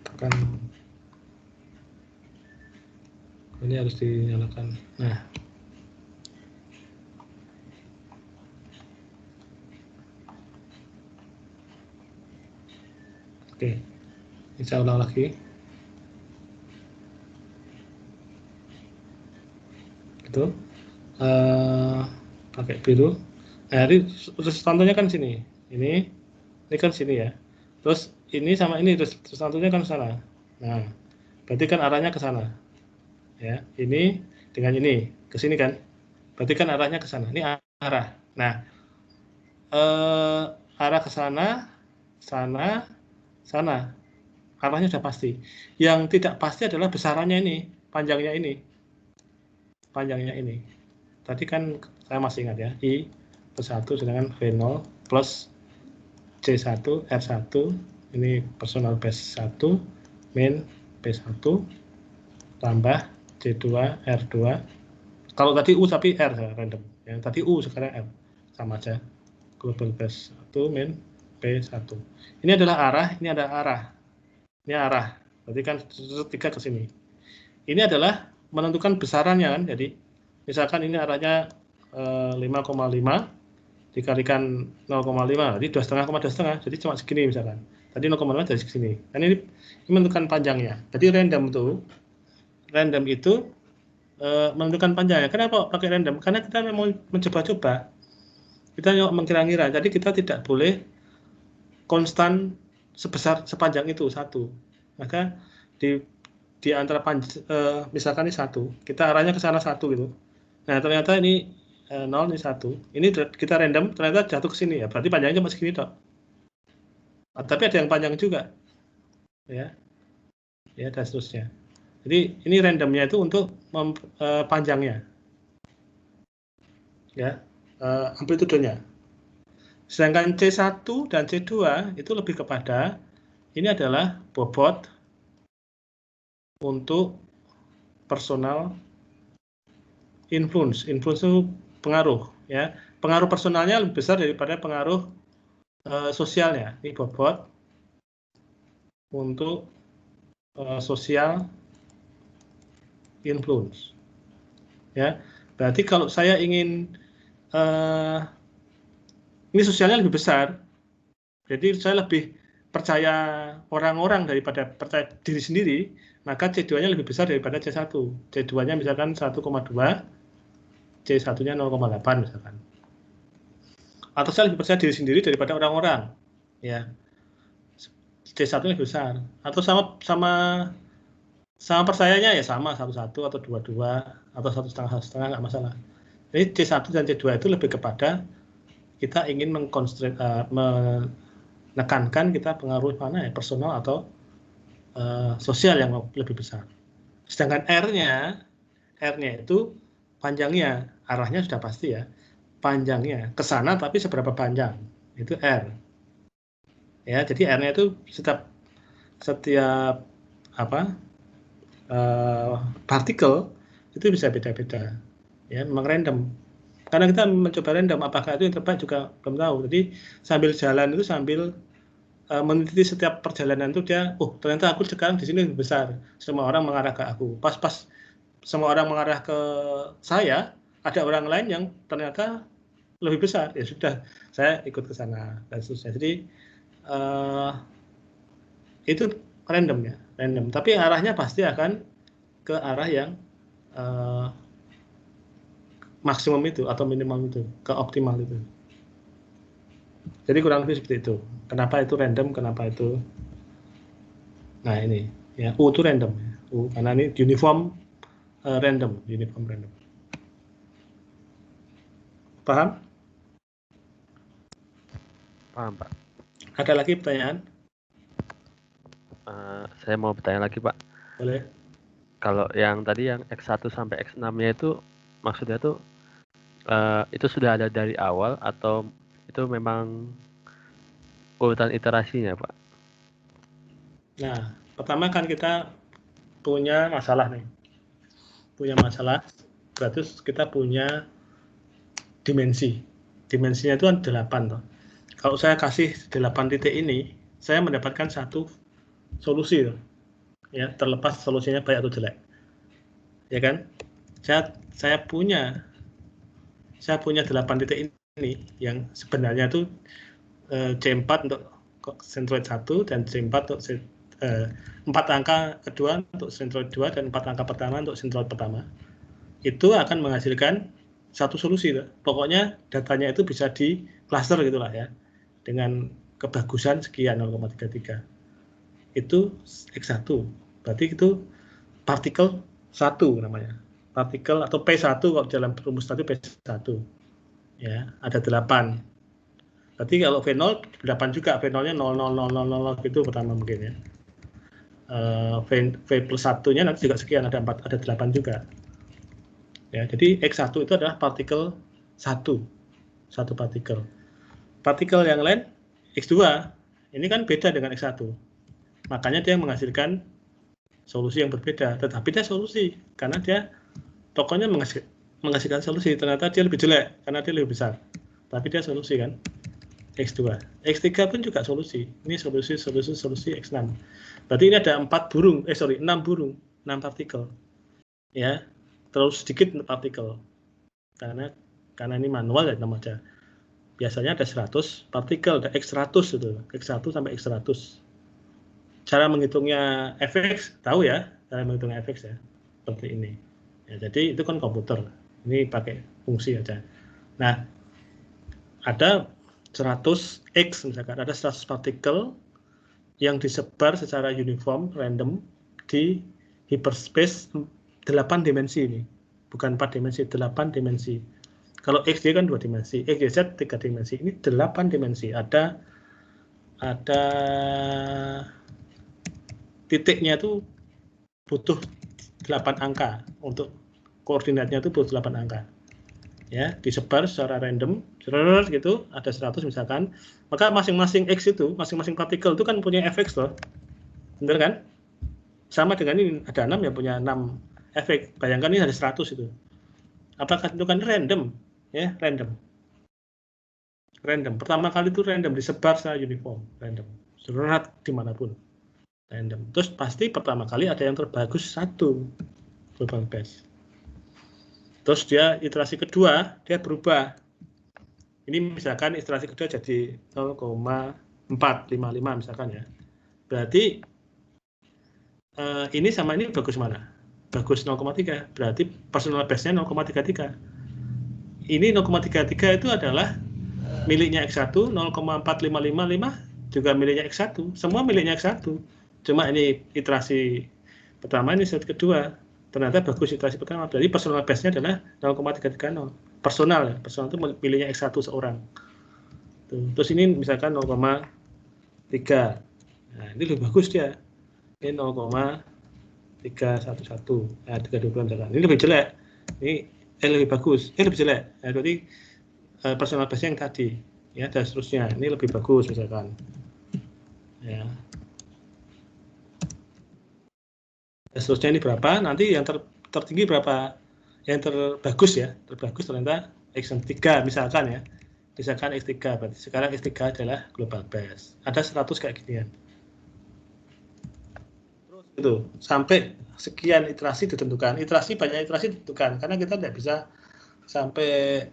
Tekan ini harus dinyalakan. Nah, oke, ini saya ulang lagi. Itu pakai biru. Nah, ini terus contohnya kan sini. Ini kan sini ya. Terus ini sama ini terus contohnya kan sana. Nah, berarti kan arahnya ke sana. Ya, ini dengan ini ke sini kan. Berarti kan arahnya ke sana. Ini arah. Nah, arah ke sana, sana, sana. Arahnya sudah pasti. Yang tidak pasti adalah besarannya ini, panjangnya ini. Panjangnya ini. Tadi kan saya masih ingat ya, I plus 1 sedangkan V0 plus C1 R1 ini personal base 1 min P1 tambah C2 R2. Kalau tadi U tapi R random. Yang tadi U sekarang R. Sama aja. Global base 1 min P1. Ini adalah arah, ini ada arah. Ini arah. Berarti kan 3 ke sini. Ini adalah menentukan besarannya kan. Jadi misalkan ini arahnya 5,5 dikalikan 0,5, jadi 2,5, jadi cuma segini misalkan. Tadi 0,5 dari sini. Dan ini menentukan panjangnya. Jadi random itu menentukan panjangnya. Kenapa pakai random? Karena kita mau mencoba-coba. Kita mengira-ngira. Jadi kita tidak boleh konstan sepanjang itu satu. Maka di antara misalkan ini 1, kita arahnya ke sana 1 gitu. Nah, ternyata ini 0 ini 1. Ini kita random ternyata jatuh ke sini ya. Berarti panjangnya cuma segini toh. Tapi ada yang panjang juga. Ya. Ya, dan seterusnya. Jadi ini randomnya itu untuk panjangnya. Ya. Amplitudenya. Sedangkan C1 dan C2 itu lebih kepada ini adalah bobot untuk personal influence. Influence itu pengaruh ya. Pengaruh personalnya lebih besar daripada pengaruh sosialnya. Ini bobot untuk sosial influence. Ya. Berarti kalau saya ingin ini sosialnya lebih besar. Jadi saya lebih percaya orang-orang daripada percaya diri sendiri, maka C2-nya lebih besar daripada C1. C2-nya misalkan 1,2, C1-nya 0,8 misalkan. Atau saya lebih percaya diri sendiri daripada orang-orang. Ya. C1 lebih besar. Atau sama percayanya ya sama 1,1 atau 2,2 atau 1,5 nggak masalah. Jadi C1 dan C2 itu lebih kepada kita ingin menekankan kita pengaruh mana ya, personal atau sosial yang lebih besar. Sedangkan R-nya itu panjangnya, arahnya sudah pasti ya, panjangnya ke sana tapi seberapa panjang itu R. Ya, jadi R-nya itu setiap partikel itu bisa beda-beda. Ya, memang random. Karena kita mencoba random, apakah itu yang terbaik juga belum tahu. Jadi sambil jalan itu sambil meneliti setiap perjalanan itu dia, oh ternyata aku sekarang di sini lebih besar, semua orang mengarah ke aku. Pas semua orang mengarah ke saya, ada orang lain yang ternyata lebih besar, ya sudah saya ikut ke sana dan seterusnya. Jadi itu random ya, random. Tapi arahnya pasti akan ke arah yang maksimum itu atau minimal itu, ke optimal itu. Jadi kurang lebih seperti itu. Kenapa itu random? Kenapa itu? Nah ini ya, U itu random. U karena ini uniform random, uniform random. Paham? Paham, Pak. Ada lagi pertanyaan? Saya mau bertanya lagi, Pak. Boleh. Kalau yang tadi yang X1 sampai X6-nya itu maksudnya tuh itu sudah ada dari awal atau itu memang urutan iterasinya, Pak? Nah, pertama kan kita punya masalah nih. Punya masalah, berarti kita punya dimensi. Dimensinya itu kan 8 toh. Kalau saya kasih 8 titik ini, saya mendapatkan satu solusi toh. Ya, terlepas solusinya baik atau jelek. Ya kan? Saya punya 8 titik ini yang sebenarnya itu C4 untuk centroid 1 dan C4 untuk 4 angka kedua untuk centroid 2 dan 4 angka pertama untuk centroid pertama. Itu akan menghasilkan satu solusi. Pokoknya datanya itu bisa di cluster gitulah ya. Dengan kebagusan sekian 0,33. Itu X1. Berarti itu partikel 1 namanya. Partikel atau P1 kalau dalam rumus tadi P1. Ya, ada 8. Berarti kalau V0 8 juga, V0-nya 0,0000 gitu pertama mungkin ya. V plus 1-nya nanti juga sekian, ada 4, ada 8 juga. Ya, jadi X1 itu adalah partikel 1. Satu partikel. Partikel yang lain X2. Ini kan beda dengan X1. Makanya dia menghasilkan solusi yang berbeda, tetapi dia solusi karena dia tokohnya menghasilkan solusi, ternyata dia lebih jelek karena dia lebih besar. Tapi dia solusi kan. X2. X3 pun juga solusi. Ini solusi X6. Berarti ini ada 6 burung, 6 partikel. Ya. Terlalu sedikit untuk partikel. Karena ini manual ya namanya. Biasanya ada 100 partikel, ada X100 itu. X1 sampai X100. Cara menghitungnya fx tahu ya, cara menghitungnya fx ya. Seperti ini. Ya, jadi itu kan komputer. Ini pakai fungsi aja. Nah, ada 100x misalkan, ada 100 partikel yang disebar secara uniform, random di hyperspace 8 dimensi ini. Bukan 4 dimensi, 8 dimensi. Kalau X dia kan 2 dimensi, X, Y, Z 3 dimensi. Ini 8 dimensi. Ada titiknya itu butuh 8 angka. Untuk koordinatnya itu butuh 8 angka. Ya, disebar secara random, gitu, ada 100 misalkan, maka masing-masing X itu, masing-masing partikel itu kan punya fx loh, bener kan? Sama dengan ini, ada 6 ya punya 6 efek, bayangkan ini ada 100 itu. Apakah itu kan random? Ya, random. Pertama kali itu random, disebar secara uniform, random, seluruh dimanapun, random. Terus pasti pertama kali ada yang terbagus 1, global base. Terus dia iterasi kedua, dia berubah. Ini misalkan iterasi kedua jadi 0,455 misalkan ya. Berarti ini sama ini bagus mana? Bagus 0,3. Berarti personal base-nya 0,33. Ini 0,33 itu adalah miliknya X1, 0,4555 juga miliknya X1. Semua miliknya X1. Cuma ini iterasi pertama, ini iterasi kedua. Ternyata bagus iterasi pertama. Berarti personal base-nya adalah 0,330. Personal ya, personal itu miliknya X1 seorang. Tuh. Terus ini misalkan 0,3. Nah, ini lebih bagus dia. Ini 0,311. Nah, 320 misalkan. Ini lebih jelek. Ini lebih bagus. Ini lebih jelek. Nah, berarti personal base yang tadi. Ya, dan seterusnya. Ini lebih bagus misalkan. Ya. Dan seterusnya ini berapa? Nanti yang tertinggi berapa? Yang terbagus ya. Terbagus ternyata X3 misalkan ya. Misalkan X3, berarti sekarang X3 adalah global base. Ada 100 kayak ginian. Terus itu, sampai sekian iterasi ditentukan. Banyak iterasi ditentukan, karena kita tidak bisa sampai,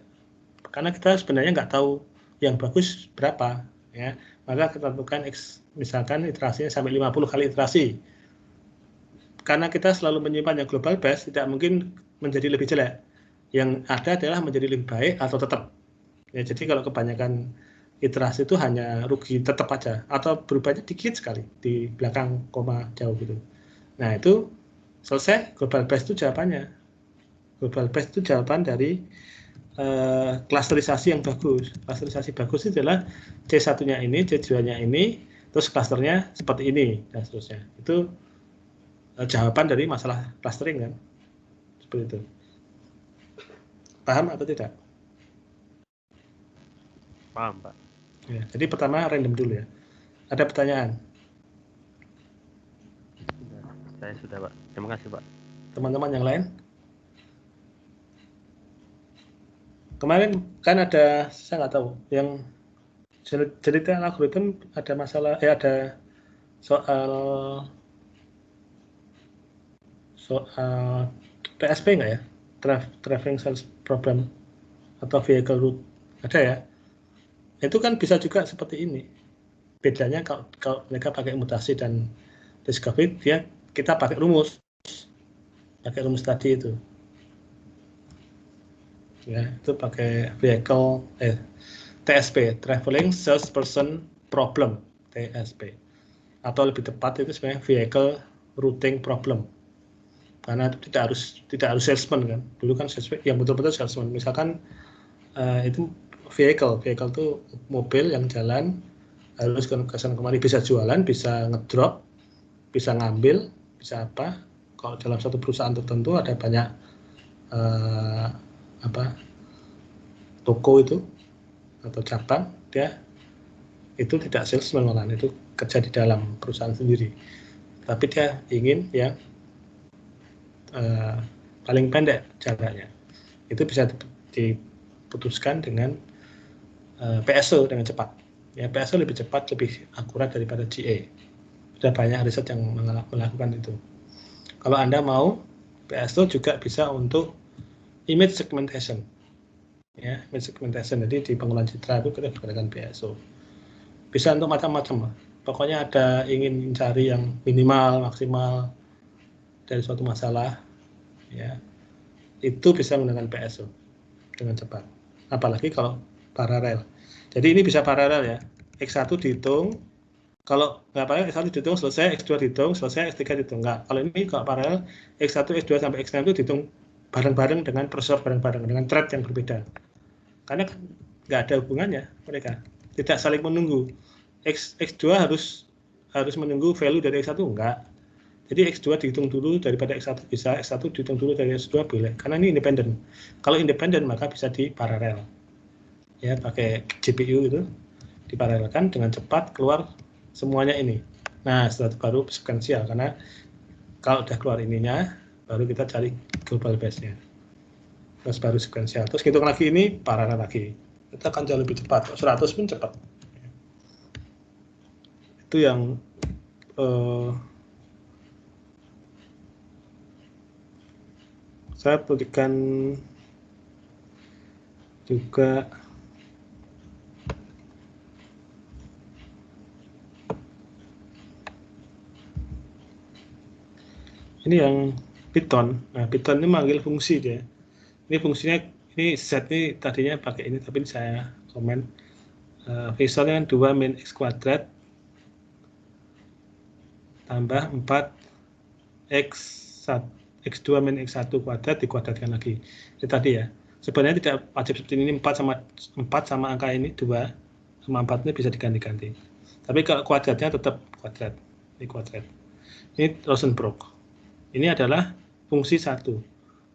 karena kita sebenarnya nggak tahu yang bagus berapa. Ya. Maka kita tentukan X, misalkan iterasinya sampai 50 kali iterasi. Karena kita selalu menyimpan yang global base, tidak mungkin menjadi lebih jelek. Yang ada adalah menjadi lebih baik atau tetap. Ya, jadi kalau kebanyakan iterasi itu hanya rugi tetap aja, atau berubahnya dikit sekali di belakang koma jauh gitu. Nah itu selesai, global base itu jawabannya. Global base itu jawaban dari klasterisasi yang bagus. Klasterisasi bagus itu adalah C1-nya ini, C2-nya ini, terus klasternya seperti ini, dan seterusnya. Itu jawaban dari masalah clustering kan, seperti itu. Paham atau tidak? Paham, Pak. Ya, jadi pertama random dulu ya. Ada pertanyaan? Saya sudah, Pak. Terima kasih, Pak. Teman-teman yang lain? Kemarin kan ada, saya nggak tahu, yang cerita algoritma ada masalah, ada soal TSP nggak ya? Traveling Sales Problem atau Vehicle Route. Ada ya? Itu kan bisa juga seperti ini. Bedanya kalau mereka pakai mutasi dan discovery, kita pakai rumus tadi itu. Ya, itu pakai vehicle TSP, Traveling Salesperson Problem, TSP. Atau lebih tepat itu sebenarnya Vehicle Routing Problem. Karena itu tidak harus salesman kan. Dulu kan salesman yang betul-betul salesman. Misalkan itu vehicle itu mobil yang jalan harus ke sana kemari, bisa jualan, bisa ngedrop, bisa ngambil, bisa apa. Kalau dalam satu perusahaan tertentu ada banyak toko itu atau cabang, dia itu tidak salesman malah, itu kerja di dalam perusahaan sendiri. Tapi dia ingin yang paling pendek jaraknya. Itu bisa diputuskan dengan PSO dengan cepat. Ya, PSO lebih cepat, lebih akurat daripada GA. Sudah banyak riset yang melakukan itu. Kalau Anda mau, PSO juga bisa untuk image segmentation. Ya, image segmentation. Jadi di pengolahan citra itu kita gunakan PSO. Bisa untuk macam-macam. Pokoknya ada ingin cari yang minimal, maksimal dari suatu masalah, ya, itu bisa menggunakan PSO dengan cepat. Apalagi kalau paralel. Jadi ini bisa paralel ya. X1 dihitung, kalau nggak paralel X1 dihitung selesai, X2 dihitung selesai, X3 dihitung. Nggak. Kalau ini kalau paralel, X1, X2 sampai X6 itu dihitung bareng-bareng dengan prosesor bareng-bareng, dengan thread yang berbeda. Karena nggak ada hubungannya mereka. Tidak saling menunggu. X2 harus menunggu value dari X1, enggak. Jadi X2 dihitung dulu daripada X1 bisa, X1 dihitung dulu dari X2 boleh. Karena ini independen. Kalau independen maka bisa diparalel. Ya, pakai GPU itu diparalelkan dengan cepat keluar semuanya ini. Nah, setelah itu baru sekuensial, karena kalau udah keluar ininya, baru kita cari global base-nya. Terus baru sekuensial. Terus hitung lagi ini, paralel lagi. Kita akan jauh lebih cepat. 100 pun cepat. Itu yang saya berikan juga ini yang Python. Nah, Python ini manggil fungsi dia. Ini fungsinya, ini Z ini tadinya pakai ini, tapi saya komen. Visualnya 2 min X kuadrat tambah 4 X2 min X1 kuadrat dikuadratkan lagi. Itu tadi ya. Sebenarnya tidak wajib seperti ini, 4 sama angka ini, 2 sama 4 ini bisa diganti-ganti. Tapi kalau kuadratnya tetap kuadrat. Ini kuadrat. Ini Rosenbrock. Ini adalah fungsi 1.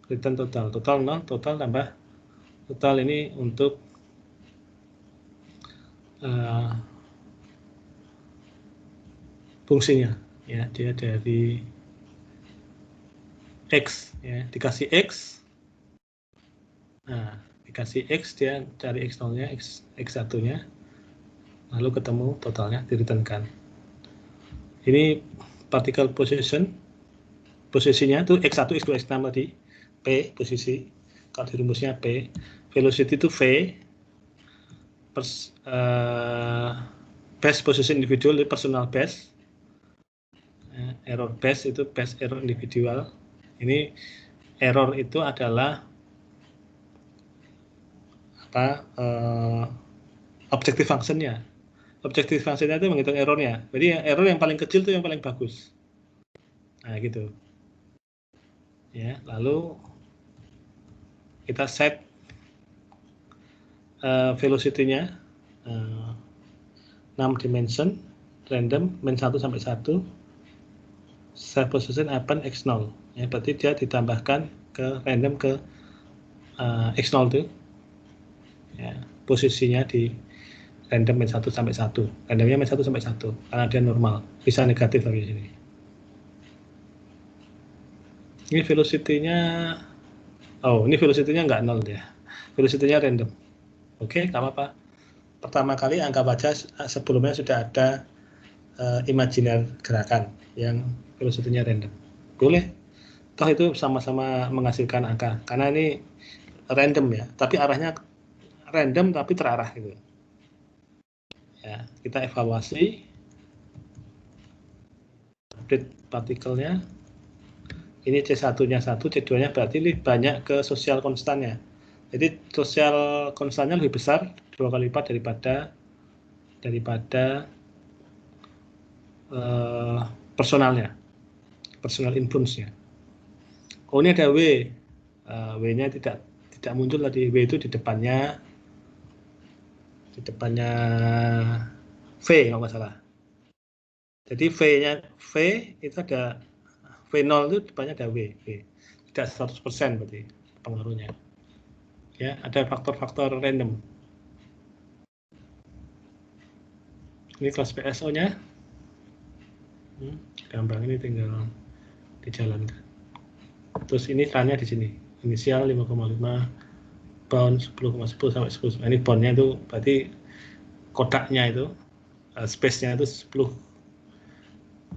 Return total. Total 0, total tambah total ini untuk fungsinya. Ya, dia dari X, ya, dikasih X. Nah, dikasih X, dia cari X0-nya, X1-nya, lalu ketemu totalnya, di-returnkan. Ini particle position, posisinya itu X1, X2, X6 tadi, P, posisi, kalau di rumusnya P, velocity itu V, best position individual, personal best, error best itu best error individual. Ini error itu adalah objective function-nya. Objective function-nya itu menghitung errornya. Jadi error yang paling kecil itu yang paling bagus. Nah, gitu. Ya, lalu kita set velocity-nya 6 dimension, random, min 1 sampai 1, set position happen x0. Ya, berarti dia ditambahkan ke random ke x0 itu. Ya, posisinya di random min 1 sampai 1. Randomnya min 1 sampai 1, karena dia normal. Bisa negatif lagi di sini. Ini velocity-nya, ini velocity-nya nggak 0 ya. Velocity-nya random. Oke, nggak apa-apa. Pertama kali anggap aja sebelumnya sudah ada imajiner gerakan yang velocity-nya random. Boleh. Toh itu sama-sama menghasilkan angka. Karena ini random ya, tapi arahnya random tapi terarah gitu. Ya, kita evaluasi update partikelnya. Ini C1-nya 1, C2-nya berarti lebih banyak ke social konstannya. Jadi social konstannya lebih besar 2 kali lipat daripada personalnya, personal influence-nya. Oh, ini ada W. W-nya tidak muncul tadi. W itu di depannya V kalau nggak salah. Jadi V itu ada V0 itu depannya ada W. Tidak 100% berarti pengaruhnya. Ya, ada faktor-faktor random. Ini kelas PSO-nya. Gampang, ini tinggal dijalankan. Terus ini run-nya di sini. Inisial 5,5, bound 10,10 sampai 10. Ini bound-nya itu berarti kodaknya itu, space-nya itu 10,10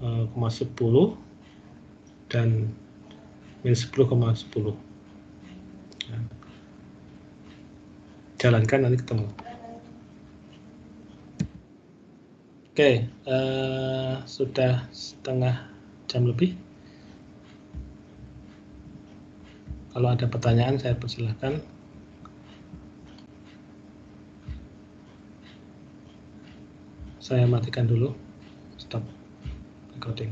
dan min 10,10. Ya. Jalankan nanti ketemu. Oke, sudah setengah jam lebih. Kalau ada pertanyaan saya persilahkan. Saya matikan dulu. Stop recording.